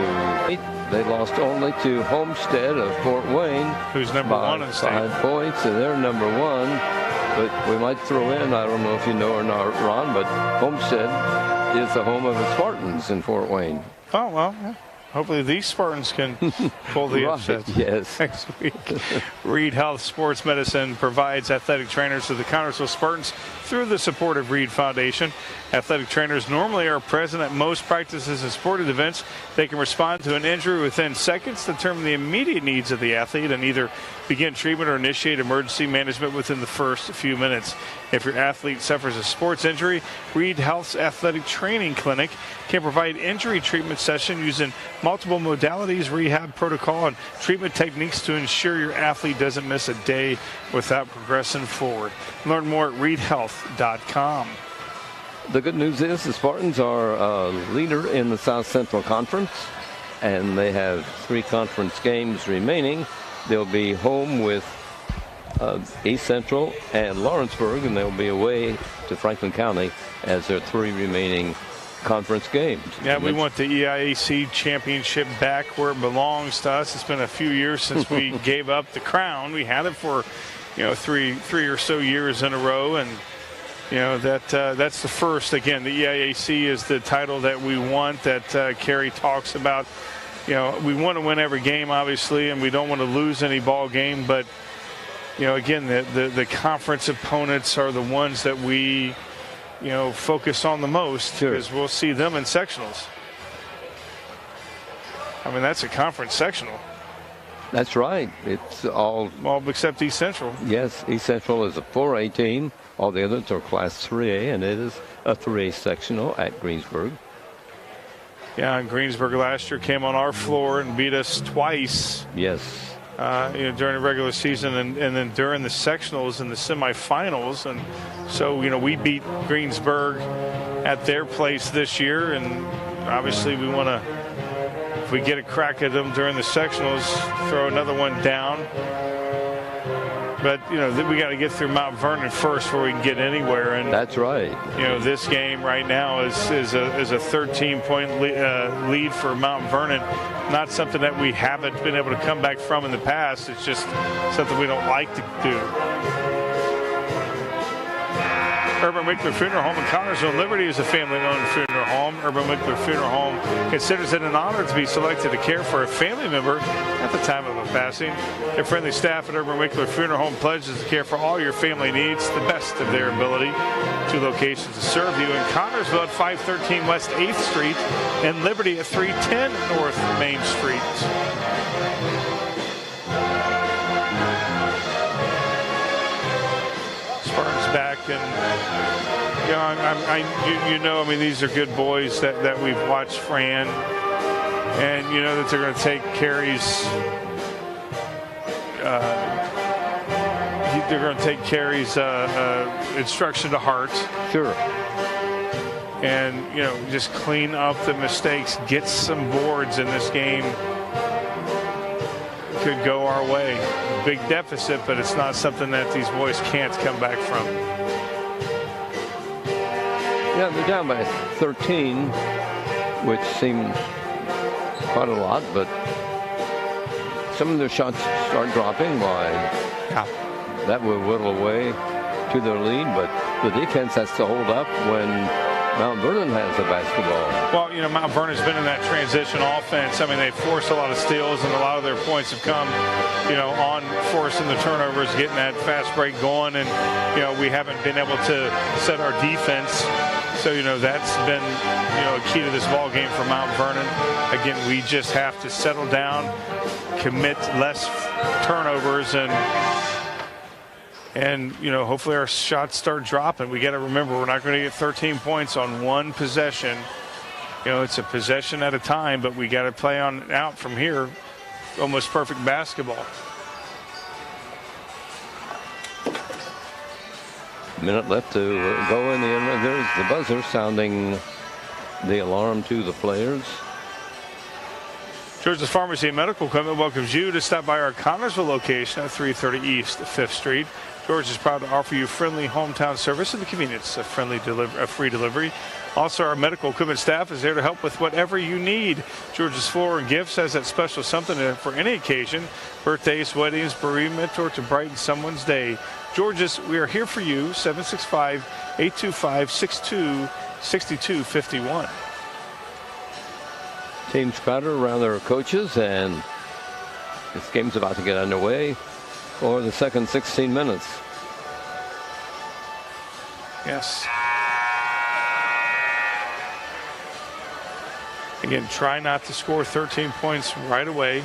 They lost only to Homestead of Fort Wayne. Who's number one in the state? 5 points, and they're number 1. But we might throw in, I don't know if you know or not, Ron, but Homestead is the home of the Spartans in Fort Wayne. Oh, well, yeah. Hopefully these Spartans can pull the upset yes. next week. Reed Health Sports Medicine provides athletic trainers to the Connersville Spartans through the support of Reed Foundation. Athletic trainers normally are present at most practices and sporting events. They can respond to an injury within seconds, determine the immediate needs of the athlete, and either begin treatment or initiate emergency management within the first few minutes. If your athlete suffers a sports injury, Reed Health's Athletic Training Clinic can provide injury treatment session using multiple modalities, rehab protocol, and treatment techniques to ensure your athlete doesn't miss a day without progressing forward. Learn more at reedhealth.com. The good news is the Spartans are a leader in the South Central Conference, and they have 3 conference games remaining. They'll be home with East Central and Lawrenceburg, and they'll be away to Franklin County as their 3 remaining conference games. Yeah, we want the EIAC championship back where it belongs to us. It's been a few years since we gave up the crown. We had it for, three or so years in a row, and that's the first. Again, the EIAC is the title that we want, that Kerry talks about. We want to win every game, obviously, and we don't want to lose any ball game. But, again, the conference opponents are the ones that we, focus on the most, because we'll see them in sectionals. I mean, that's a conference sectional. That's right. It's all except East Central. Yes, East Central is a 4A team. All the others are Class 3A, and it is a 3A sectional at Greensburg. Yeah, and Greensburg last year came on our floor and beat us twice. Yes. During the regular season and then during the sectionals and the semifinals. And so, we beat Greensburg at their place this year. And obviously we want to, if we get a crack at them during the sectionals, throw another one down. But, we got to get through Mount Vernon first before we can get anywhere. And that's right. This game right now is a 13-point lead for Mount Vernon. Not something that we haven't been able to come back from in the past. It's just something we don't like to do. Urban Winkler Funeral Home in Connersville Liberty is a family-owned funeral home. Urban Winkler Funeral Home considers it an honor to be selected to care for a family member at the time of a passing. Their friendly staff at Urban Winkler Funeral Home pledges to care for all your family needs to the best of their ability. 2 locations to serve you in Connersville at 513 West 8th Street and Liberty at 310 North Main Street. Spartans back, and these are good boys that we've watched, Fran, and that they're going to take Carey's. They're going to take Carey's instruction to heart. Sure. And just clean up the mistakes, get some boards in this game. Could go our way. Big deficit, but it's not something that these boys can't come back from. Yeah, they're down by 13, which seems quite a lot, but some of their shots start dropping by. That will whittle away to their lead, but the defense has to hold up when Mount Vernon has the basketball. Well, Mount Vernon's been in that transition offense. I mean, they've forced a lot of steals, and a lot of their points have come, on forcing the turnovers, getting that fast break going, and, we haven't been able to set our defense. So, that's been, a key to this ball game for Mount Vernon. Again, we just have to settle down, commit less turnovers, and hopefully our shots start dropping. We got to remember, we're not going to get 13 points on one possession. It's a possession at a time, but we got to play on out from here. Almost perfect basketball. Minute left to go in the end. There's the buzzer sounding the alarm to the players. George's Pharmacy and Medical Equipment welcomes you to stop by our Connersville location at 330 East 5th Street. George is proud to offer you friendly hometown service and the convenience of free delivery. Also, our medical equipment staff is there to help with whatever you need. George's Floral and Gifts has that special something for any occasion, birthdays, weddings, bereavement, or to brighten someone's day. George's, we are here for you, 765-825-6251. Teams crowded around their coaches, and this game's about to get underway for the second 16 minutes. Yes. Again, try not to score 13 points right away.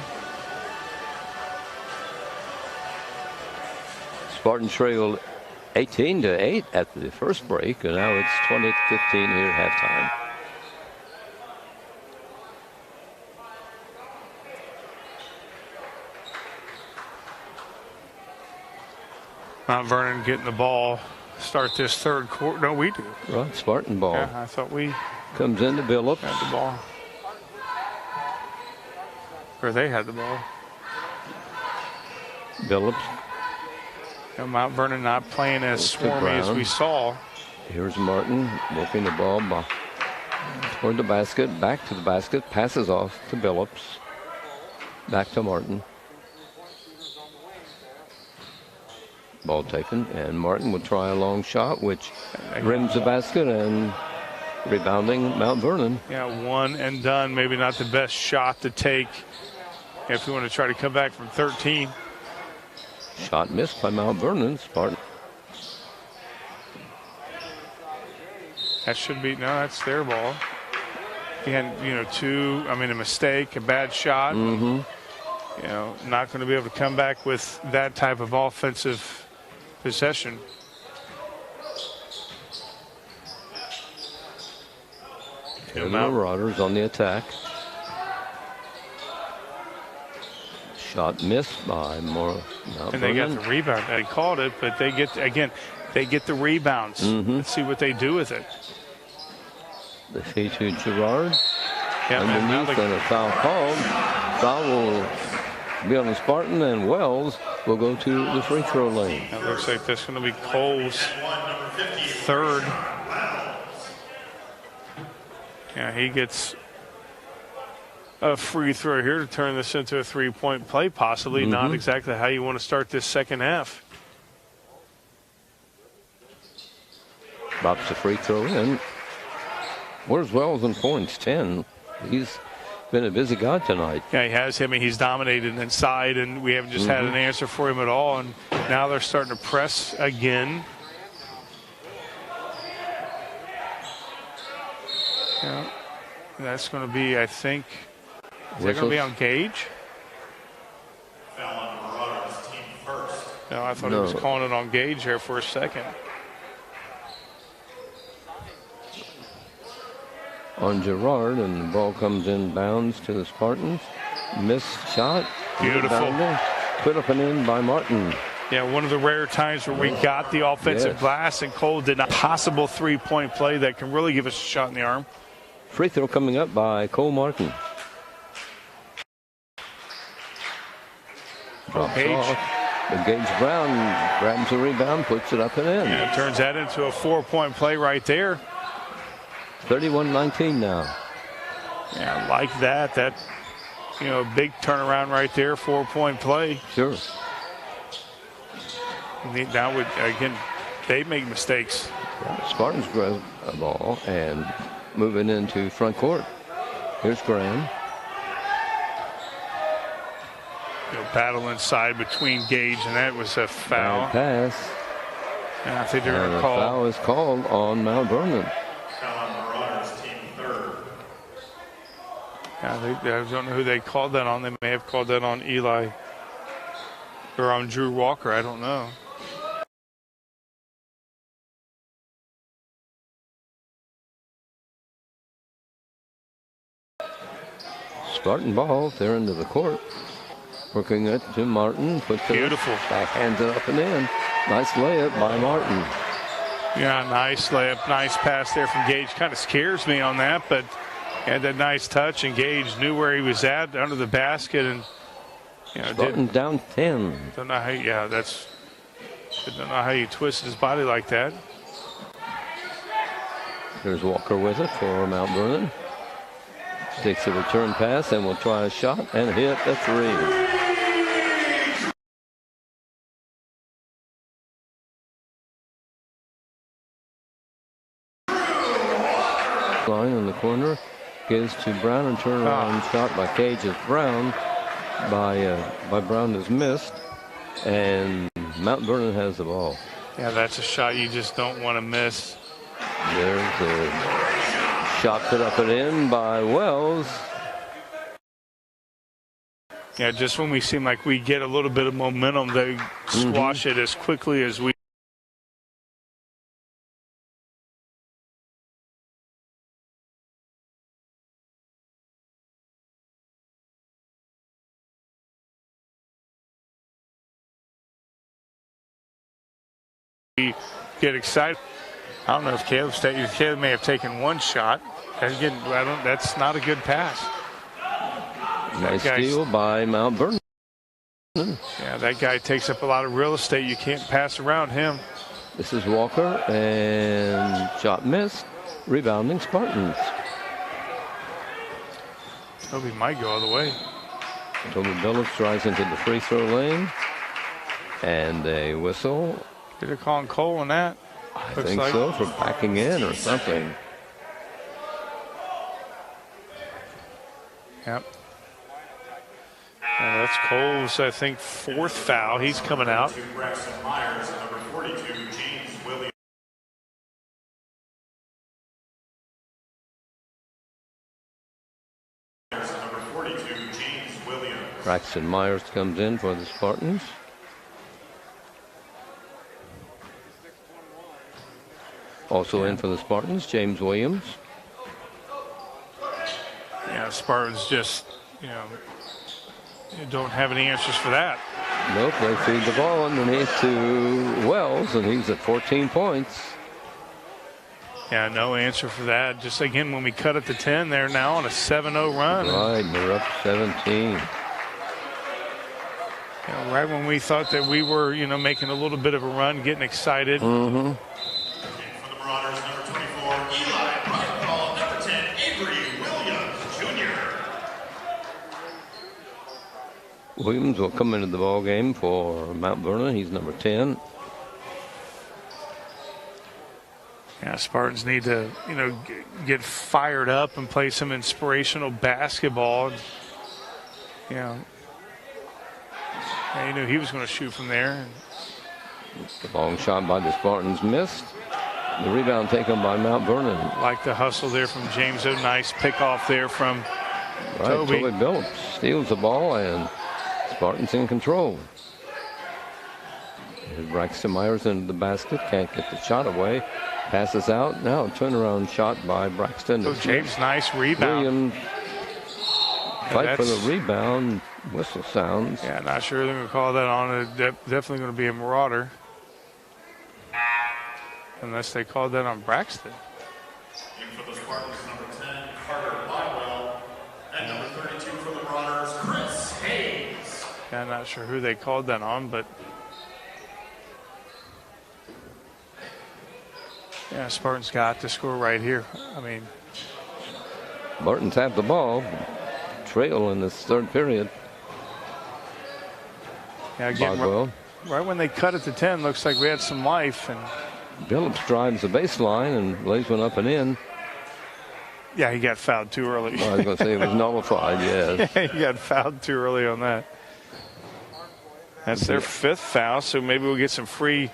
Spartan trailed 18-8 at the first break, and now it's 20-15 here at halftime. Mount Vernon getting the ball. Start this third quarter. No, we do. Right, Spartan ball. Yeah, I thought we comes into Billups. had the ball. Or they had the ball. Billups. You know, Mount Vernon not playing as swarmy as we saw. Here's Martin working the ball toward the basket, back to the basket, passes off to Billups. Back to Martin. Ball taken, and Martin will try a long shot, which rims the basket, and rebounding Mount Vernon. Yeah, one and done. Maybe not the best shot to take if you want to try to come back from 13. Shot missed by Mount Vernon. Spartan. That should be, no, that's their ball. He had, a mistake, a bad shot. Mm-hmm. Not going to be able to come back with that type of offensive possession. The Marauders on the attack. Shot missed by Mount And they Vernon. got the rebound. They called it, but they get the rebounds. Mm-hmm. Let's see what they do with it. The feed to Gerard. Yeah, Underneath, and a foul called. Foul will be on the Spartan, and Wells will go to the free throw lane. It looks like that's going to be Cole's third. Yeah, he gets a free throw here to turn this into a three-point play, possibly. Mm-hmm. Not exactly how you want to start this second half. Bops the free throw in. Where's Wells in points? 10. He's been a busy guy tonight. Yeah, he has. I mean, he's dominated inside, and we haven't just had an answer for him at all. And now they're starting to press again. Yeah, that's going to be, I think, is that going to be on Gage? No, I thought he was calling it on Gage there for a second. On Gerard, and the ball comes in bounds to the Spartans. Missed shot. Beautiful. Put up and in by Martin. Yeah, one of the rare times where we got the offensive glass, and Cole did not possible three-point play that can really give us a shot in the arm. Free throw coming up by Cole Martin. Drops off. But Gage Brown grabs the rebound, puts it up and in. Yeah, turns that into a 4-point play right there. 31-19 now. Yeah, like that. That, big turnaround right there, 4-point play. Sure. Now, again, they make mistakes. Spartans grab a ball and moving into front court. Here's Graham. Battle inside between Gage, and that was a foul. Bad pass. And I think they're going to And call. a foul is called on Mount Vernon. Yeah, I don't know who they called that on. They may have called that on Eli or on Drew Walker. I don't know. Spartan ball, they're into the court. Working it to Martin. Puts it Beautiful. Backhands it up and in. Nice layup by Martin. Yeah, nice layup. Nice pass there from Gage. Kind of scares me on that, but Had that nice touch, and Gage knew where he was at under the basket, and Spartan down 10. Don't know how. Don't know how you twist his body like that. There's Walker with it for Mount Vernon. Takes a return pass and will try a shot and hit a three. Line in the corner gives to Brown, and turnaround shot by Cage is Brown. By Brown is missed, and Mount Vernon has the ball. Yeah, that's a shot you just don't want to miss. There's a shot put up and in by Wells. Yeah, just when we seem like we get a little bit of momentum, they squash it as quickly as we. Get excited. I don't know if Caleb may have taken one shot. Again, that's not a good pass. Nice steal by Mount Vernon. Yeah, that guy takes up a lot of real estate. You can't pass around him. This is Walker, and shot missed. Rebounding Spartans. Toby might go all the way. Toby Billups drives into the free throw lane, and a whistle. They're calling Cole on that. I think so, for backing in or something. Yep. And that's Cole's, I think, fourth foul. He's coming out. Braxton Myers, number 42, James Williams. Number 42, James Williams. Braxton Myers comes in for the Spartans. Also in for the Spartans, James Williams. Yeah, Spartans just, don't have any answers for that. Nope, they feed the ball underneath to Wells, and he's at 14 points. Yeah, no answer for that. Just again, when we cut it to 10, they're now on a 7-0 run. Right, they're up 17. Right when we thought that we were, making a little bit of a run, getting excited. Mm-hmm. For the Marauders, number 24, Eli Barthol, number 10, Avery Williams, Jr. Williams will come into the ball game for Mount Vernon. He's number 10. Yeah, Spartans need to, get fired up and play some inspirational basketball. Yeah, he knew he was going to shoot from there. The long shot by the Spartans missed. The rebound taken by Mount Vernon. Like the hustle there from James. A nice pick off there from Toby. Toby Billups steals the ball, and Spartans in control. Here's Braxton Myers into the basket. Can't get the shot away. Passes out. Now a turnaround shot by Braxton. So James, nice rebound. Williams fight for the rebound. Whistle sounds. Yeah, not sure they're going to call that on. Definitely going to be a Marauder. Unless they called that on Braxton. In for the Spartans, number 10, Carter Bywell. And number 32 for the Marauders, Chris Hayes. Yeah, I'm not sure who they called that on, but yeah, Spartans got to score right here. I mean, Spartans have the ball. Trail in this third period. yeah, again, right when they cut it to 10, looks like we had some life. And Billups drives the baseline and lays one up and in. yeah, he got fouled too early. I was going to say it was nullified, yes. Yeah, he got fouled too early on that. That's their fifth foul, so maybe we'll get some free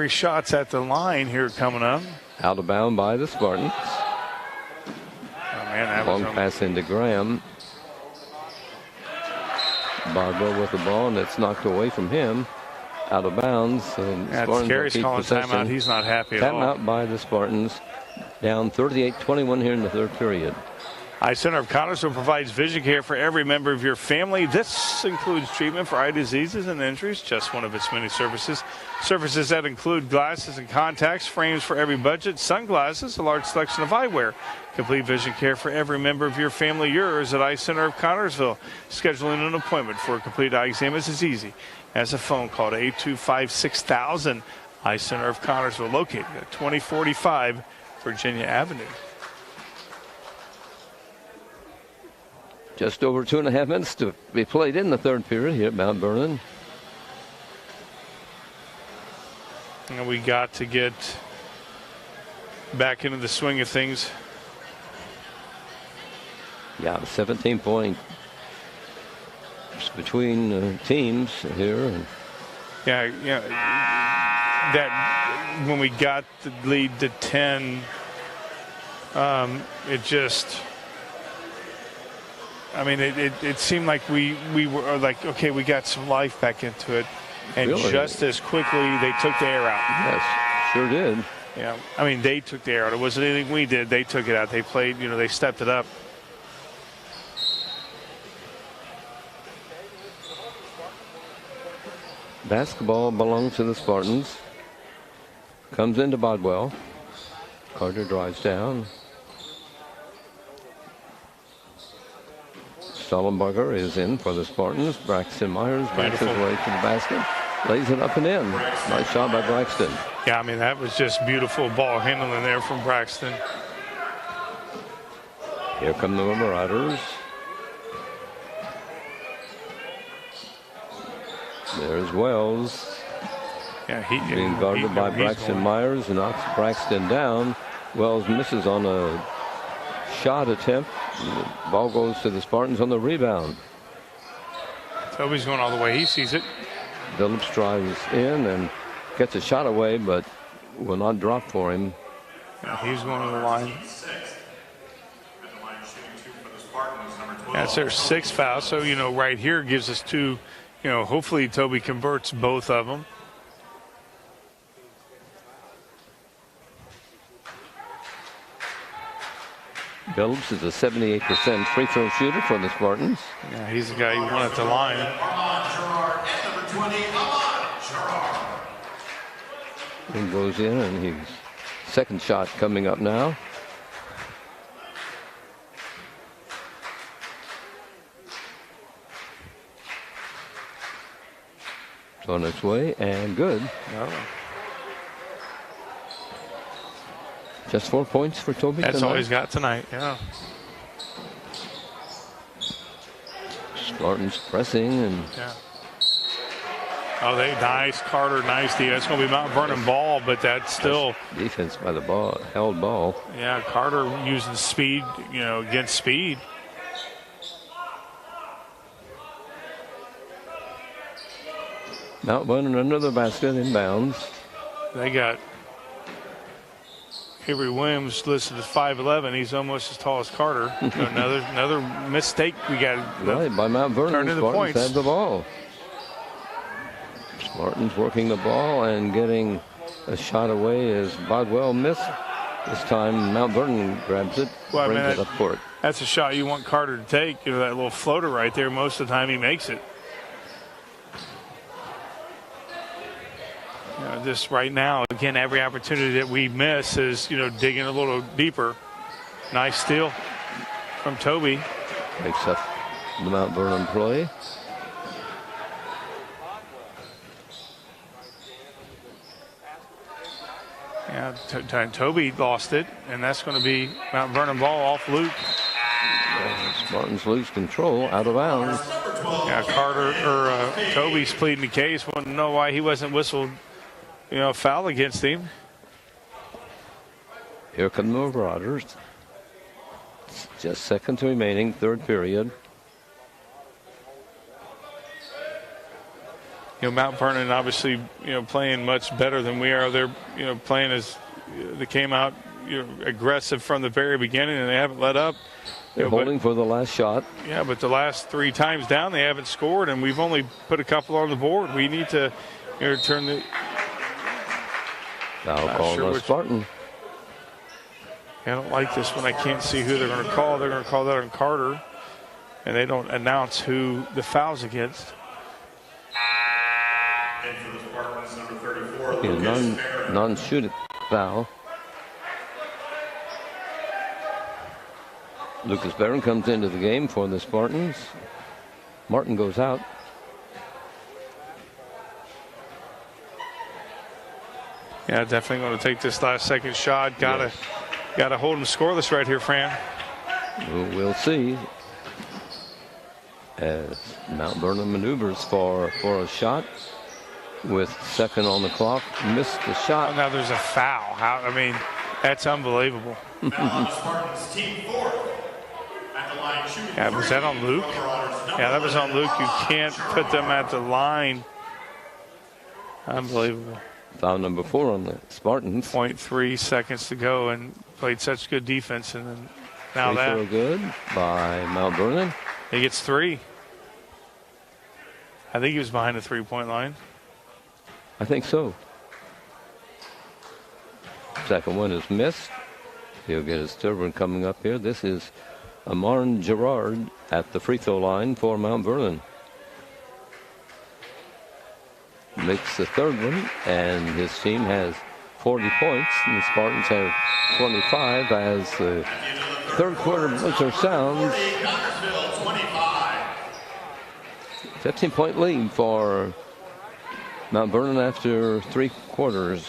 shots at the line here coming up. Out of bound by the Spartans. Oh, man, that Long was pass into Graham. Barbara with the ball, and it's knocked away from him. Out of bounds. Carey's calling timeout. He's not happy at all. Timeout by the Spartans. Down 38-21 here in the third period. Eye Center of Connersville provides vision care for every member of your family. This includes treatment for eye diseases and injuries, just one of its many services. Services that include glasses and contacts, frames for every budget, sunglasses, a large selection of eyewear. Complete vision care for every member of your family. Yours at Eye Center of Connersville. Scheduling an appointment for a complete eye exam is as easy as a phone call to 825-6000. Eye Center of Connersville, located at 2045 Virginia Avenue. Just over 2.5 minutes to be played in the third period here at Mount Vernon. And we got to get back into the swing of things. Yeah, 17 points between teams here. Yeah, that when we got the lead to 10, it just, I mean, it seemed like we were like, okay, we got some life back into it. And really? Just as quickly, they took the air out. Yes, sure did. Yeah, I mean, they took the air out. It wasn't anything we did. They took it out. They played, they stepped it up. Basketball belongs to the Spartans. Comes into Bodwell. Carter drives down. Sullenberger is in for the Spartans. Braxton Myers backs his way to the basket. Lays it up and in. Nice shot by Braxton. Yeah, I mean, that was just beautiful ball handling there from Braxton. Here come the Marauders. There's Wells. Yeah, being guarded by Braxton Myers, knocks Braxton down. Wells misses on a shot attempt. The ball goes to the Spartans on the rebound. Toby's going all the way. He sees it. Phillips drives in and gets a shot away, but will not drop for him. Yeah, he's going to the line. That's their sixth foul. So, right here gives us two. Hopefully Toby converts both of them. Phillips is a 78% free throw shooter for the Spartans. Yeah, he's the guy who won at the line. He goes in, and his second shot coming up now. It's on its way, and good. Oh. Just 4 points for Toby That's tonight. all he's got tonight, yeah. Spartans pressing and yeah. Oh, nice, Carter, nice D. That's going to be Mount Vernon ball, but that's still defense by the ball, held ball. Yeah, Carter using speed, against speed. Mount Vernon under the basket, inbounds. They got Avery Williams listed as 5'11". He's almost as tall as Carter. Another mistake we got. Right, by Mount Vernon. Turn into Spartans points. have the ball. Spartans working the ball and getting a shot away as Bodwell missed. This time Mount Vernon grabs it, brings it up court. That's a shot you want Carter to take. That little floater right there. Most of the time he makes it. Just right now, again, every opportunity that we miss is, digging a little deeper. Nice steal from Toby. Makes up the Mount Vernon play. Yeah, Toby lost it, and that's going to be Mount Vernon ball off Luke. Spartans lose control, out of bounds. Yeah, Toby's pleading the case. Want to know why he wasn't whistled, foul against him. Here come the Marauders. Just seconds remaining, third period. Mount Vernon obviously, playing much better than we are. They're, playing as they came out, aggressive from the very beginning, and they haven't let up. They're holding for the last shot. Yeah, but the last 3 times down, they haven't scored, and we've only put a couple on the board. We need to turn the. Foul call on Spartan. I don't like this when I can't see who they're going to call. They're going to call that on Carter, and they don't announce who the foul's against. And for the Spartans, number 34, Yeah, Lucas Barron. non-shooting foul. Lucas Barron comes into the game for the Spartans. Martin goes out. Yeah, definitely going to take this last second shot. Got to hold him scoreless right here, Fran. We'll see. As Mount Vernon maneuvers for a shot with second on the clock, missed the Oh, shot. now there's a foul. That's unbelievable. Now the Spartans, team fourth. At the line, shooting Yeah, was that on Luke? Yeah, that was on Luke. You can't put them at the line. Unbelievable. Foul number 4 on the Spartans. 0.3 seconds to go and played such good defense. And then now Free throw that good by Mount Vernon. he gets 3. I think he was behind the 3-point line. I think so. Second one is missed. He'll get his third one coming up here. This is Amar Gerard at the free throw line for Mount Vernon. Makes the third one, and his team has 40 points, and the Spartans have 25 as the third quarter buzzer sounds. 15-point lead for Mount Vernon after 3 quarters.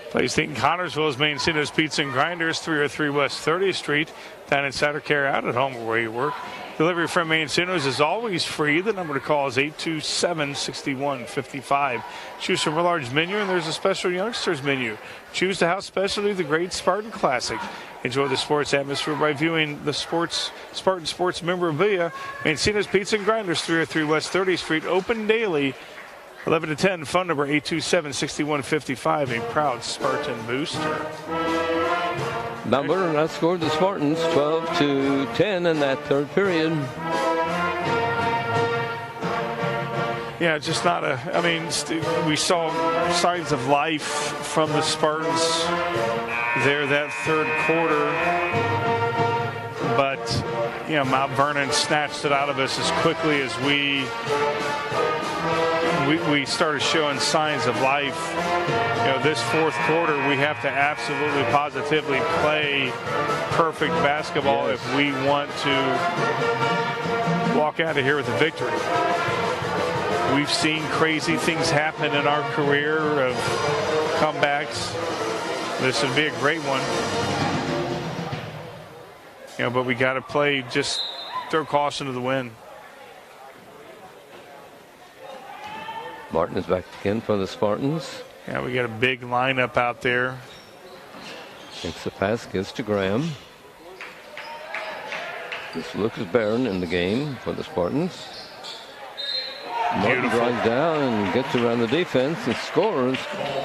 Plays Dayton Connersville's Main Cinos Pizza and Grinders, 303 West 30th Street, down in Saturday Carry Out at home where you work. Delivery from Main Cinos is always free. The number to call is 827-6155. Choose from a large menu, and there's a special youngsters menu. Choose the house specialty, the Great Spartan Classic. Enjoy the sports atmosphere by viewing the Spartan Sports memorabilia. Main Cinos Pizza and Grinders, 303 West 30th Street, open daily. 11 to 10, phone number 827-6155, a proud Spartan booster. Mount Vernon outscored the Spartans 12-10 in that third period. Yeah, just not we saw signs of life from the Spartans there that third quarter. But, Mount Vernon snatched it out of us as quickly as we started showing signs of life. This fourth quarter, we have to absolutely positively play perfect basketball if we want to walk out of here with a victory. We've seen crazy things happen in our career of comebacks. This would be a great one. But we got to play, just throw caution to the wind. Martin is back again for the Spartans. Yeah, we got a big lineup out there. Takes the pass, gives to Graham. It's Lucas Barron in the game for the Spartans. Martin drives down and gets around the defense and scores.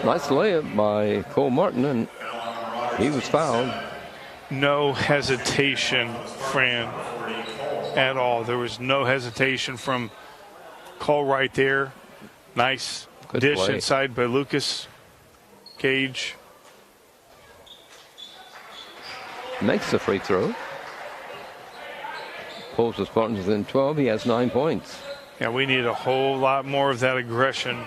Nice layup by Cole Martin, and he was fouled. No hesitation, Fran, at all. There was no hesitation from Cole right there. Nice Good dish play. inside by Lucas Cage. Makes the free throw. Pulls the Spartans within 12. He has 9 points. Yeah, we need a whole lot more of that aggression.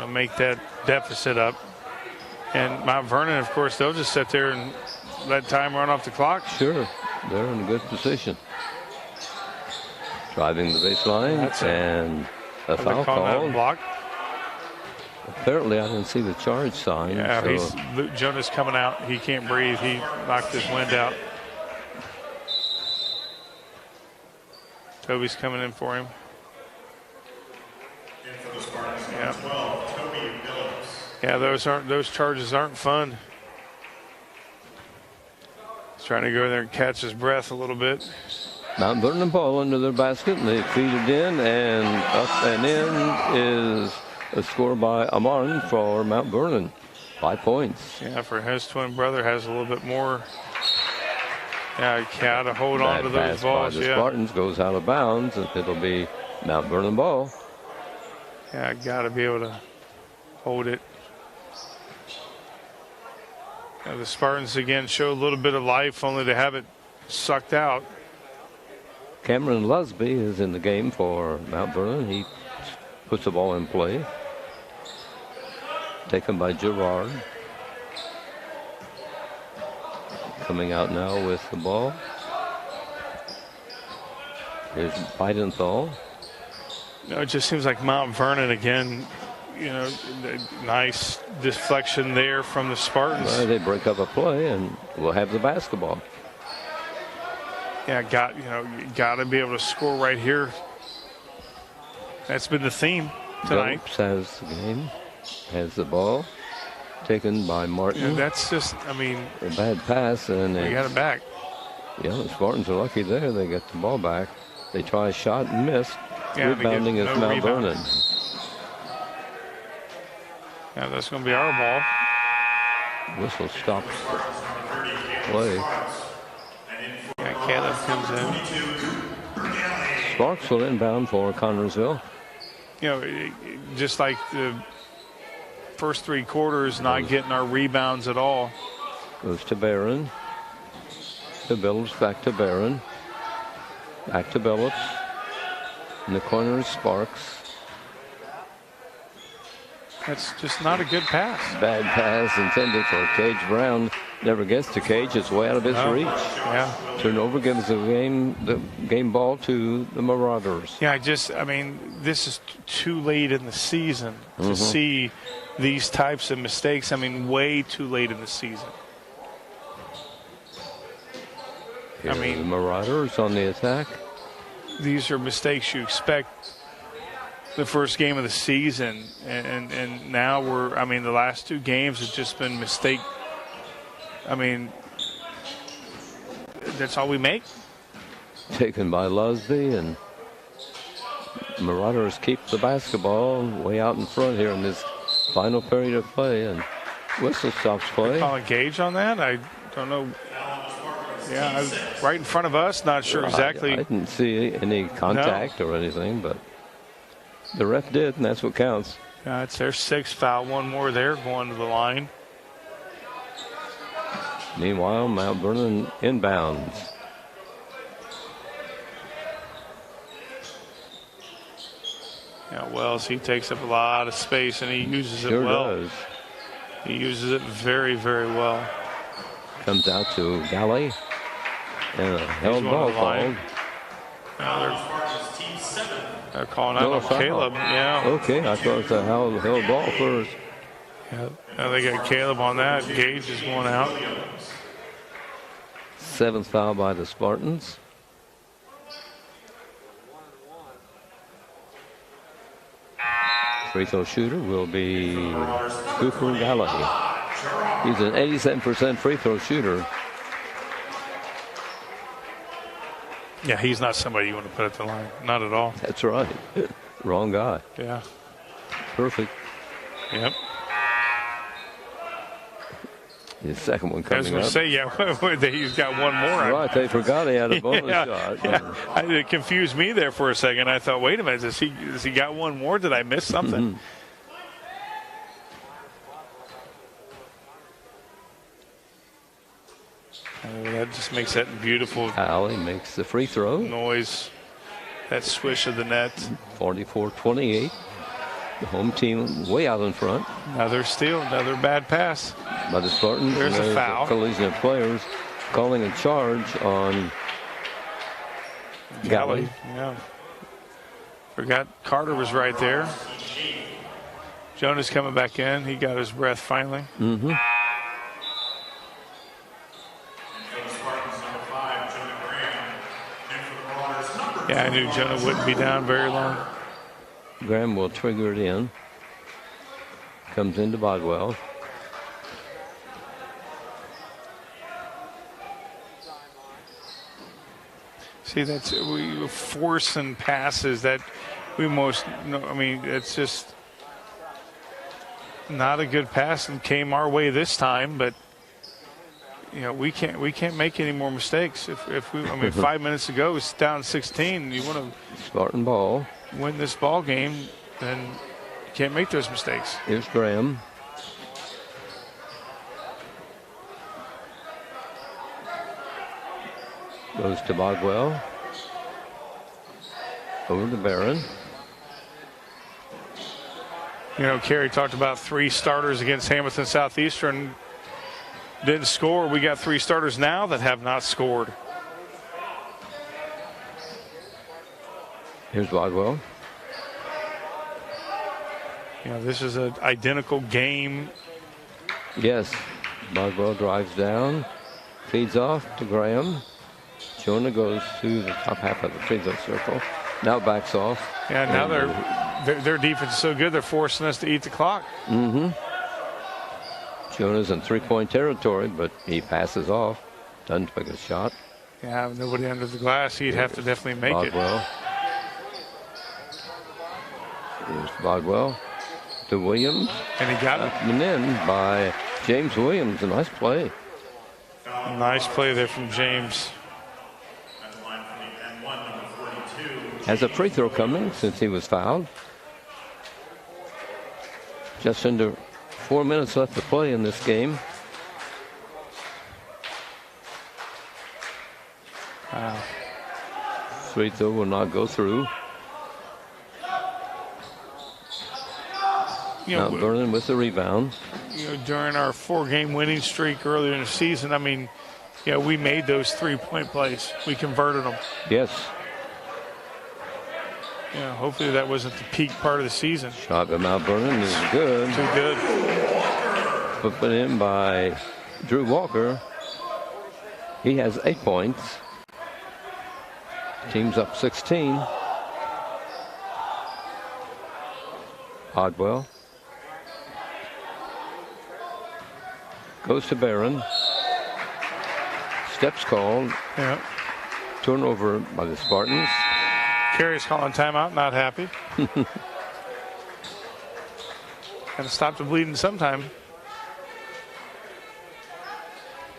Make that deficit up. And Mount Vernon, of course, they'll just sit there and let time run off the clock. Sure, they're in a good position. Driving the baseline, and a foul call. Block. Apparently, I didn't see the charge sign. Yeah, so. Luke Jonas coming out. He can't breathe. He knocked his wind out. Toby's coming in for him. And for the Spartans, Yeah. 12, Toby Phillips. Yeah, those charges aren't fun. He's trying to go there and catch his breath a little bit. Mount Vernon ball under their basket, and they feed it in, and up and in is a score by Amon for Mount Vernon. 5 points. Yeah, for his twin brother has a little bit more. Yeah, he got to hold on to those balls. By the Spartans goes out of bounds, and it'll be Mount Vernon ball. Yeah, got to be able to hold it. The Spartans again show a little bit of life, only to have it sucked out. Cameron Lusby is in the game for Mount Vernon. He puts the ball in play. Taken by Gerard. Coming out now with the ball. Here's Bidenthal. It just seems like Mount Vernon again. Nice deflection there from the Spartans. Well, they break up a play and we'll have the basketball. Yeah, you got to be able to score right here. That's been the theme tonight. Phillips has the game, has the ball, taken by Martin. That's just, a bad pass, and they got it back. Yeah, the Spartans are lucky there. They get the ball back. They try a shot and missed. Yeah, Rebounding is Mount Vernon. Yeah, that's going to be our ball. Whistle stops play. Yeah, Caleb comes in. Sparks will inbound for Connersville. Just like the first 3 quarters, not getting our rebounds at all. Goes to Barron. To Billups, back to Barron. Back to Billups. In the corner is Sparks. That's just not a good pass. Bad pass intended for Cage Brown. Never gets to Cage. It's way out of his reach. Yeah. Turnover gives the game ball to the Marauders. Yeah, this is too late in the season to see these types of mistakes. Way too late in the season. Here the Marauders on the attack. These are mistakes you expect the first game of the season, and now the last 2 games have just been mistake. That's all we make. Taken by Lusby, and Marauders keep the basketball way out in front here in this final period of play, and whistle stops play. Call a gauge on that? I don't know. Yeah, right in front of us. Not sure exactly. I didn't see any contact or anything, but the ref did, and that's what counts. It's their 6th foul. One more there going to the line. Meanwhile, Mount Vernon inbounds. Yeah, Wells, he takes up a lot of space, and he uses Sure it well. Does. He uses it very, very well. Comes out to Galley. And a held ball called. They're calling out on Caleb. Yeah. Okay, I thought it was a held ball first. Yeah. Now they got Caleb on that. Gage is going out. 7th foul by the Spartans. Free throw shooter will be Cooper Galley. He's an 87% free throw shooter. Yeah, he's not somebody you want to put at the line. Not at all. That's right. Wrong guy. Yeah. Perfect. Yep. His second one I was coming going to up. say, yeah, he's got one more. Right, they forgot he had a bonus shot. Yeah. It confused me there for a second. I thought, wait a minute, has he got one more? Did I miss something? That just makes that beautiful. Alley makes the free throw. Noise, that swish of the net. 44-28. The home team way out in front. Another steal, another bad pass. By the Spartans. There's a foul. Collision of players calling a charge on Galley. Yeah. Forgot Carter was right there. Jonas coming back in. He got his breath finally. Mm-hmm. Yeah, I knew Jonah wouldn't be down very long. Graham will trigger it in. Comes into Bodwell. See, that's we forcing passes that we most. It's just not a good pass and came our way this time, but. We can't make any more mistakes. If we, 5 minutes ago it's down 16. You want to Spartan ball. Win this ball game, then you can't make those mistakes. Here's Graham. Goes to Bogwell. Over to Barron. You know, Kerry talked about 3 starters against Hamilton Southeastern. Didn't score. We got 3 starters now that have not scored. Here's Bogwell. You know, this is an identical game. Yes. Bogwell drives down. Feeds off to Graham. Jonah goes to the top half of the free throw circle. Now backs off. Yeah, now their defense is so good, they're forcing us to eat the clock. Mm-hmm. Jonah's in three-point territory, but he passes off. Doesn't pick a shot. Yeah, nobody under the glass. He'd have to definitely make Bogwell. Here's Bogwell to Williams. And he got it. And in by James Williams. A nice play. Nice play there from James. Has a free throw coming since he was fouled. Just under 4 minutes left to play in this game. Wow. Free throw will not go through. You know, Mount Vernon with the rebound. You know, during our 4-game winning streak earlier in the season, I mean, you know, we made those 3-point plays. We converted them. Yes. Yeah, hopefully that wasn't the peak part of the season. Shot by Mount Vernon is good. Too good. Put in by Drew Walker. He has 8 points. Team's up 16. Bogwell. Goes to Barron. Steps called. Yeah. Turnover by the Spartans. Kerry's calling timeout, not happy. Gotta stop the bleeding sometime.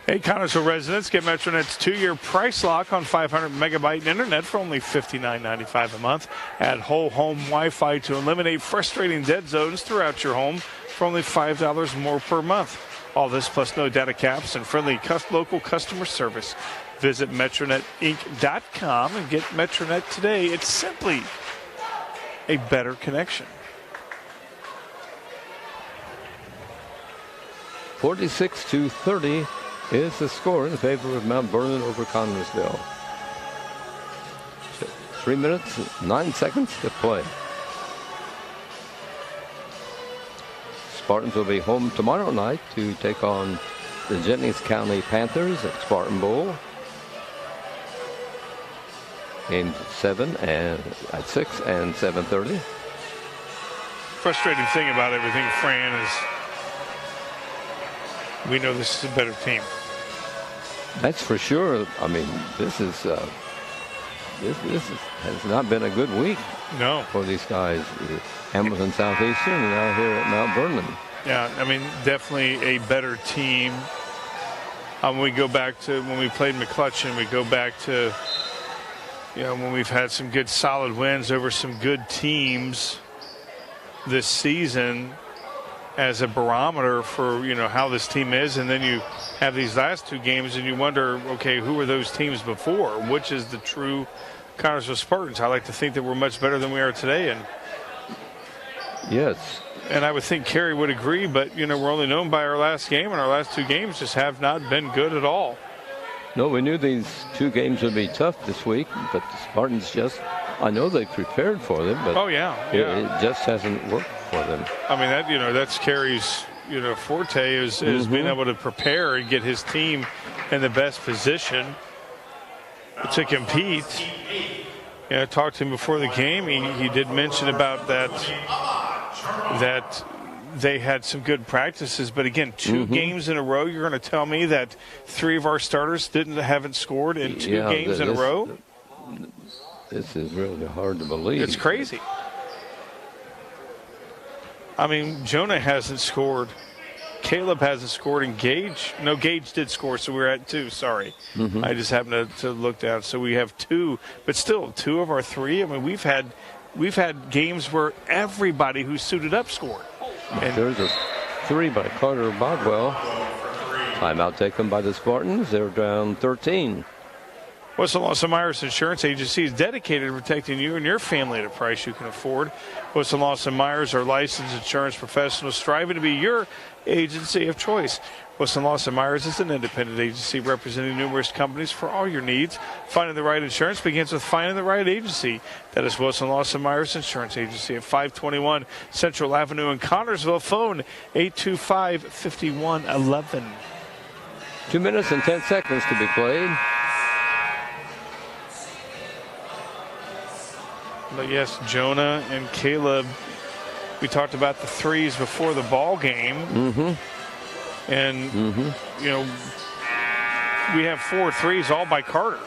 Hey, Connersville residents, get Metronet's 2-year price lock on 500 megabyte internet for only $59.95 a month. Add whole home Wi-Fi to eliminate frustrating dead zones throughout your home for only $5 more per month. All this plus no data caps and friendly local customer service. Visit MetroNetInc.com and get Metronet today. It's simply a better connection. 46-30 is the score in favor of Mount Vernon over Connersville. 3 minutes, 9 seconds to play. Spartans will be home tomorrow night to take on the Jennings County Panthers at Spartan Bowl. Games at 7 and at 6 and 7:30. Frustrating thing about everything, Fran, is we know this is a better team. That's for sure. I mean, this has not been a good week. No. For these guys. Hamilton Southeastern and now here at Mount Vernon. Yeah, I mean, definitely a better team. We go back to when we played McClutchin. We go back to, you know, when we've had some good solid wins over some good teams this season as a barometer for, you know, how this team is. And then you have these last 2 games and you wonder, okay, who were those teams before? Which is the true Connersville Spartans? I like to think that we're much better than we are today. And yes. And I would think Kerry would agree, but, you know, we're only known by our last game, and our last 2 games just have not been good at all. No, we knew these 2 games would be tough this week, but the Spartans just, I know they prepared for them, but oh, yeah. It just hasn't worked for them. I mean, that, you know, that's Kerry's, you know, forte is being able to prepare and get his team in the best position to compete. Yeah, I talked to him before the game. He did mention about that they had some good practices, but again, 2 games in a row. You're going to tell me that 3 of our starters haven't scored in 2 games in a row? This is really hard to believe. It's crazy. I mean, Jonah hasn't scored. Caleb hasn't scored, and Gage did score, so we're at 2. Sorry, I just happened to look down. So we have 2, but still 2 of our 3. I mean, we've had games where everybody who suited up scored. And there's a 3 by Carter Bogwell. Timeout taken by the Spartans. They're down 13. Wilson Lawson Myers Insurance Agency is dedicated to protecting you and your family at a price you can afford. Wilson Lawson Myers are licensed insurance professionals striving to be your agency of choice. Wilson Lawson Myers is an independent agency representing numerous companies for all your needs. Finding the right insurance begins with finding the right agency. That is Wilson Lawson Myers Insurance Agency at 521 Central Avenue in Connorsville. Phone 825-5111. 2 minutes and 10 seconds to be played. But yes, Jonah and Caleb, we talked about the threes before the ball game. And, you know, we have 4 threes all by Carter.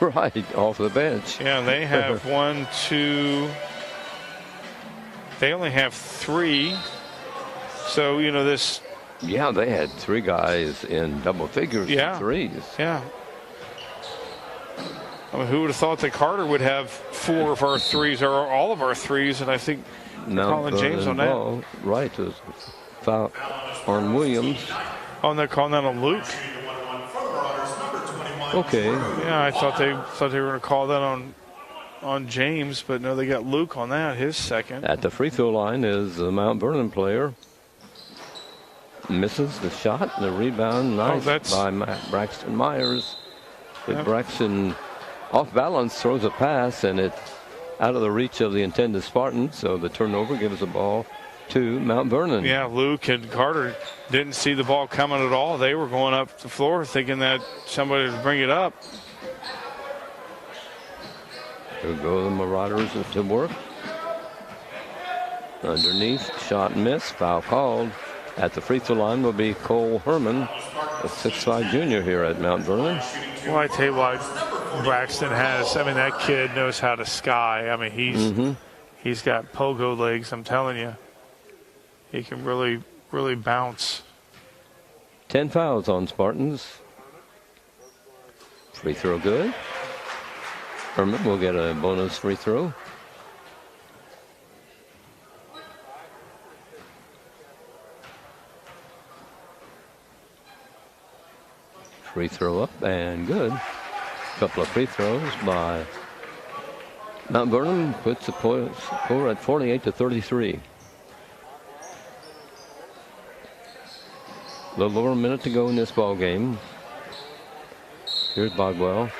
Right, off the bench. Yeah, they have 1, 2. They only have 3. So, you know, this. Yeah, they had 3 guys in double figures of threes. Yeah. I mean, who would have thought that Carter would have 4 of our threes or all of our threes? And I think calling James on that. Right, foul on Williams. Oh, and they're calling that on Luke. Okay. Yeah, I thought they were going to call that on James, but no, they got Luke on that, his second. At the free throw line is the Mount Vernon player. Misses the shot and the rebound. Nice by Braxton Myers. But Braxton, off balance, throws a pass, and it's out of the reach of the intended Spartan. So the turnover gives the ball to Mount Vernon. Yeah, Luke and Carter didn't see the ball coming at all. They were going up the floor thinking that somebody would bring it up. Here go the Marauders to work. Underneath, shot missed, foul called. At the free throw line will be Cole Herman, a 6'5" junior here at Mount Vernon. Well, I tell you what, Braxton has. I mean, that kid knows how to sky. I mean, he's got pogo legs. I'm telling you, he can really, really bounce. 10 fouls on Spartans. Free throw good. Herman will get a bonus free throw. Free throw up and good. Couple of free throws by Mount Vernon, puts the score at 48-33. A little over a minute to go in this ball game. Here's Bodwell.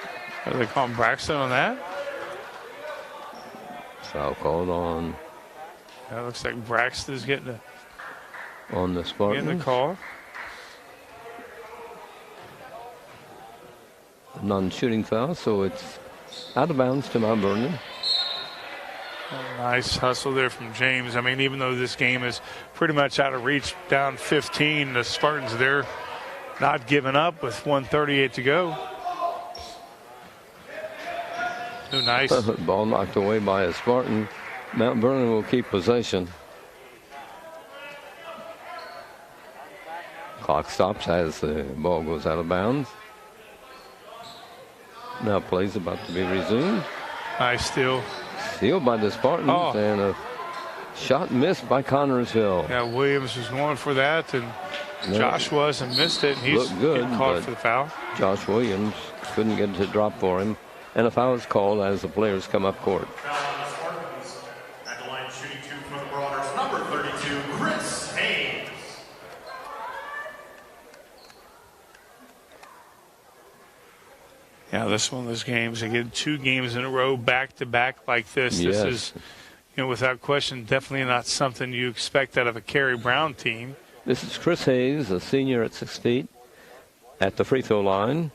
Are they calling Braxton on that? Foul called on. That looks like Braxton's getting on the Spartans. Getting the call. Non-shooting foul, so it's out of bounds to Mount Vernon. Nice hustle there from James. I mean, even though this game is pretty much out of reach, down 15, the Spartans, they're not giving up with 1:38 to go. Oh, nice. Ball knocked away by a Spartan. Mount Vernon will keep possession. Clock stops as the ball goes out of bounds. Now play's about to be resumed. Nice steal. Steal by the Spartans and a shot missed by Connorsville. Yeah, Williams was going for that, and Josh was and missed it. He's good, getting called for the foul. Josh Williams couldn't get it to drop for him, and a foul is called as the players come up court. Foul on the Spartans. At the line, shooting 2 for the Marauders, number 32, Chris Haynes. Yeah, this is one of those games. They get 2 games in a row back-to-back like this. Yes. This is, you know, without question, definitely not something you expect out of a Kerry Brown team. This is Chris Hayes, a senior at 6 feet, at the free throw line.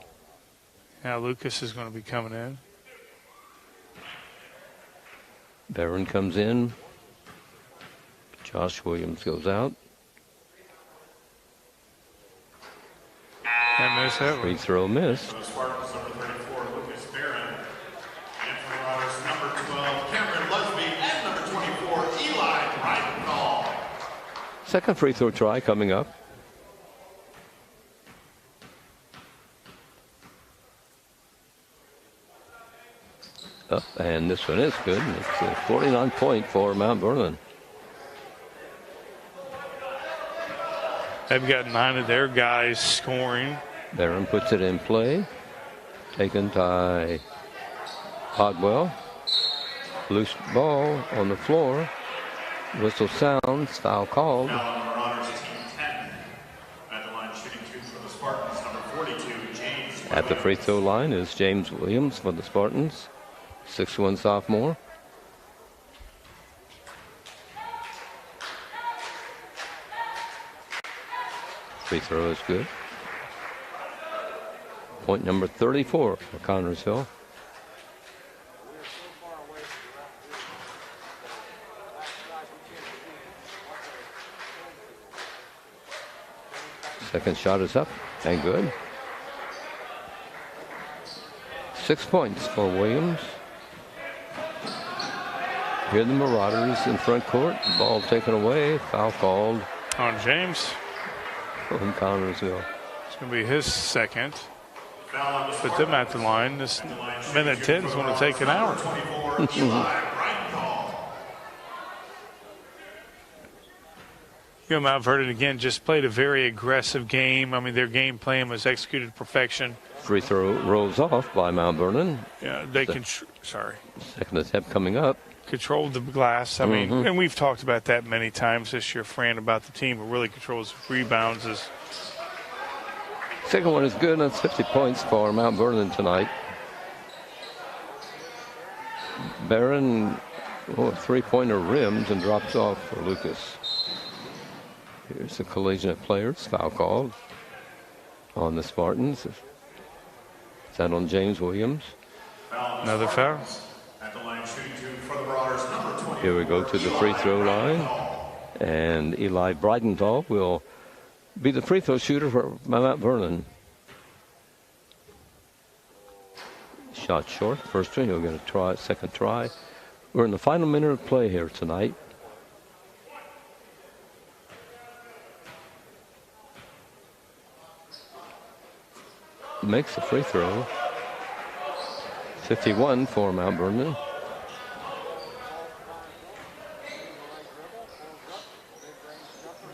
Now Lucas is going to be coming in. Barron comes in. Josh Williams goes out. And miss that Free one. throw missed. For the Spartans, number 34, Lucas Barron. And for the Marauders, number 12, Cameron Lusby. And number 24, Eli Reichenthal. Second free throw try coming up. Up, and this one is good. It's a 49 point for Mount Vernon. They've got 9 of their guys scoring. Barron puts it in play. taken by Podwell. Loose ball on the floor. Whistle sounds, foul called. Foul on the Marauders, team 10. At the line, shooting 2 for the Spartans, number 42, James. At the free throw line is James Williams for the Spartans, 6'1" sophomore. Free throw is good. Point number 34 for Connersville. Second shot is up and good. 6 points for Williams. Here the Marauders in front court. Ball taken away. Foul called On James. from Connersville. It's going to be his second. Put them at the line. This minute 10 is going to take an hour. Mount Vernon again just played a very aggressive game. I mean, their game plan was executed to perfection. Free throw rolls off by Mount Vernon. Yeah, they Second attempt coming up. controlled the glass. I mean, and we've talked about that many times this year, Fran, about the team who really controls rebounds. Second one is good. That's 50 points for Mount Vernon tonight. Barron, three-pointer rims and drops off for Lucas. Here's the collision of players. Foul called on the Spartans. Is that on James Williams? Another foul. At the line, shooting 2 for the Marauders, number 20. Here we go to the free throw line. And Eli Breidenthal will be the free throw shooter for Mount Vernon. Shot short. First one, he'll get a try, second try. We're in the final minute of play here tonight. Makes the free throw. 51 for Mount Vernon.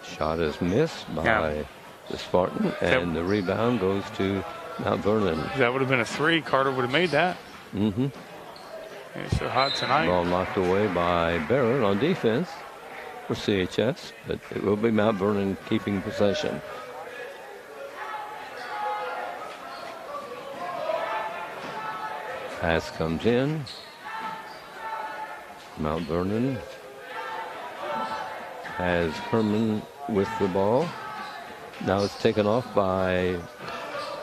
Shot is missed by the Spartan, and the rebound goes to Mount Vernon. That would have been a three. Carter would have made that. It's so hot tonight. Ball knocked away by Barron on defense for CHS, but it will be Mount Vernon keeping possession. Pass comes in. Mount Vernon has Herman with the ball. Now it's taken off by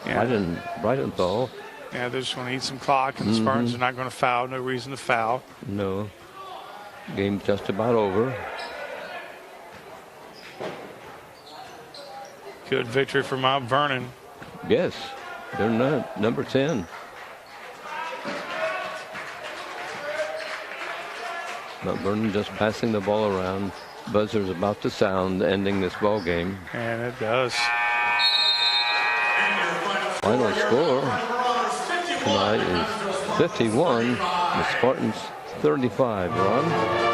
Breidenthal. Yeah, they just want to eat some clock, and the Spartans are not going to foul. No reason to foul. No. Game just about over. Good victory for Mount Vernon. Yes, they're not number 10. Mount Vernon just passing the ball around. Buzzer's about to sound, ending this ball game. And it does. Final score tonight is 51. The Spartans 35. Ron?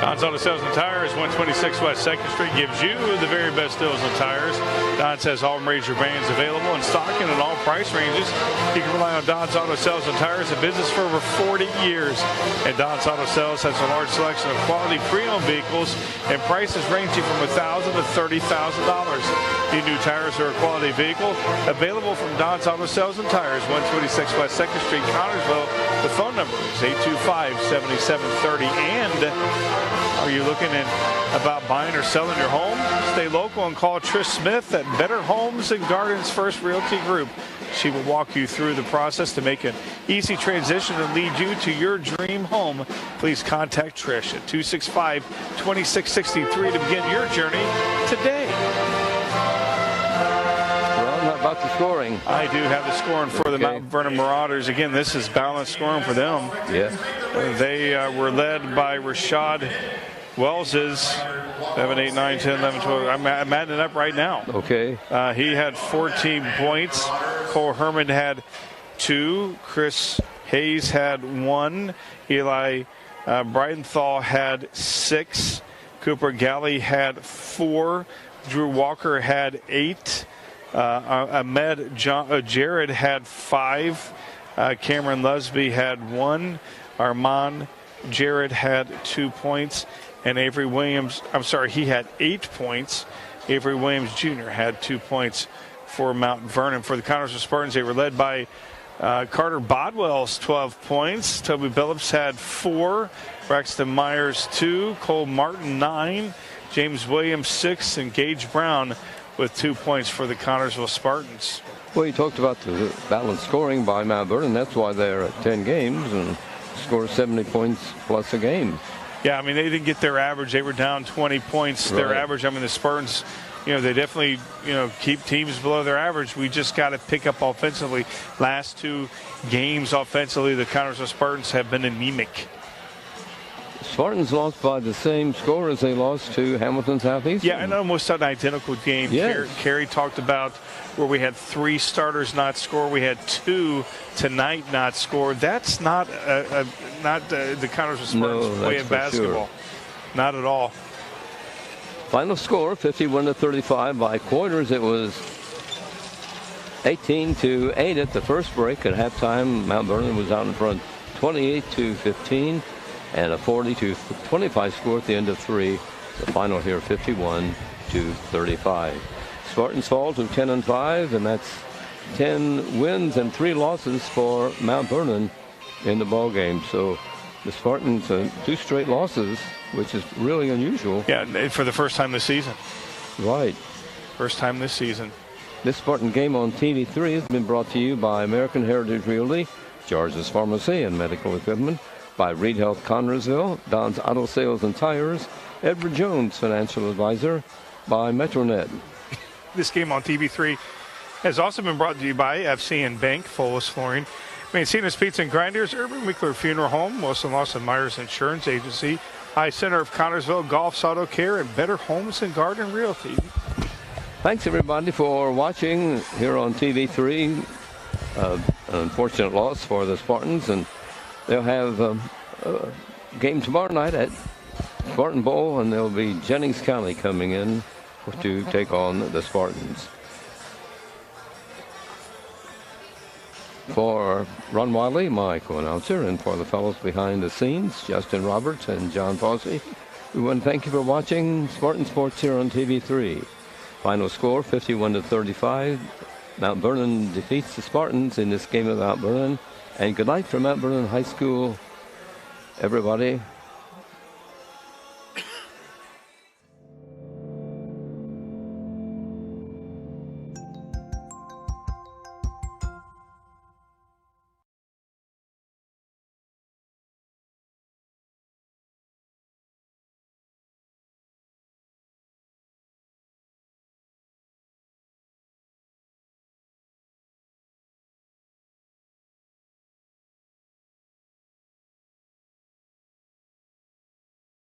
Don's Auto Sales and Tires, 126 West 2nd Street, gives you the very best deals on tires. Don's has all major brands available in stock and in all price ranges. You can rely on Don's Auto Sales and Tires, a business for over 40 years. And Don's Auto Sales has a large selection of quality pre-owned vehicles and prices ranging from $1,000 to $30,000. Need new tires or a quality vehicle? Available from Don's Auto Sales and Tires, 126 West 2nd Street, Connersville. The phone number is 825-7730. And are you looking about buying or selling your home? Stay local and call Trish Smith at Better Homes and Gardens First Realty Group. She will walk you through the process to make an easy transition and lead you to your dream home. Please contact Trish at 265-2663 to begin your journey today. Ron, how about the scoring? I do have the scoring for the Mount Vernon Marauders. Again, this is balanced scoring for them. Yes. They were led by Rashad Wells's 7, 8, 9, 10, 11, 12. I'm adding it up right now. Okay. He had 14 points. Cole Herman had 2. Chris Hayes had 1. Eli Breidenthal had 6. Cooper Galley had 4. Drew Walker had 8. Ahmed Jared had 5. Cameron Lusby had 1. Armand Jarrett had 2 points. And Avery Williams, he had 8 points. Avery Williams Jr. had 2 points for Mount Vernon. For the Connersville Spartans, they were led by Carter Bodwell's 12 points. Toby Billups had 4. Braxton Myers 2. Cole Martin 9. James Williams 6. And Gage Brown with 2 points for the Connersville Spartans. Well, you talked about the balanced scoring by Mount Vernon. That's why they're at 10 games and score 70 points plus a game. Yeah, I mean, they didn't get their average. They were down 20 points. Right. Their average, I mean, the Spartans, they definitely, keep teams below their average. We just got to pick up offensively. Last 2 games offensively, the Connersville Spartans have been anemic. Spartans lost by the same score as they lost to Hamilton Southeast. Yeah, and almost an identical game. Yes. Carrie talked about where we had 3 starters not score. We had 2 tonight not score. That's not the Connersville Spartans way of basketball. Sure. Not at all. Final score, 51-35 by quarters. It was 18-8 at the first break. At halftime, Mount Vernon was out in front 28-15. And a 40-25 score at the end of 3. The final here, 51-35. Spartans fall to 10-5, and that's 10 wins and 3 losses for Mount Vernon in the ball game. So the Spartans 2 straight losses, which is really unusual. Yeah, for the first time this season. Right. First time this season. This Spartan game on TV3 has been brought to you by American Heritage Realty, George's Pharmacy and Medical Equipment, by Reed Health Connersville, Don's Auto Sales and Tires, Edward Jones Financial Advisor, by Metronet. This game on TV3 has also been brought to you by FCN Bank, Folis Flooring, Mancina's Pizza and Grinders, Urban Winkler Funeral Home, Wilson Lawson Myers Insurance Agency, High Center of Connersville, Golf's Auto Care, and Better Homes and Garden Realty. Thanks, everybody, for watching here on TV3. An unfortunate loss for the Spartans, and they'll have a game tomorrow night at Spartan Bowl, and there'll be Jennings County coming in to take on the Spartans. For Ron Wiley, my co-announcer, and for the fellows behind the scenes, Justin Roberts and John Fossey, we want to thank you for watching Spartan Sports here on TV3. Final score, 51-35. Mount Vernon defeats the Spartans in this game of Mount Vernon. And good night from Mount Vernon High School, everybody.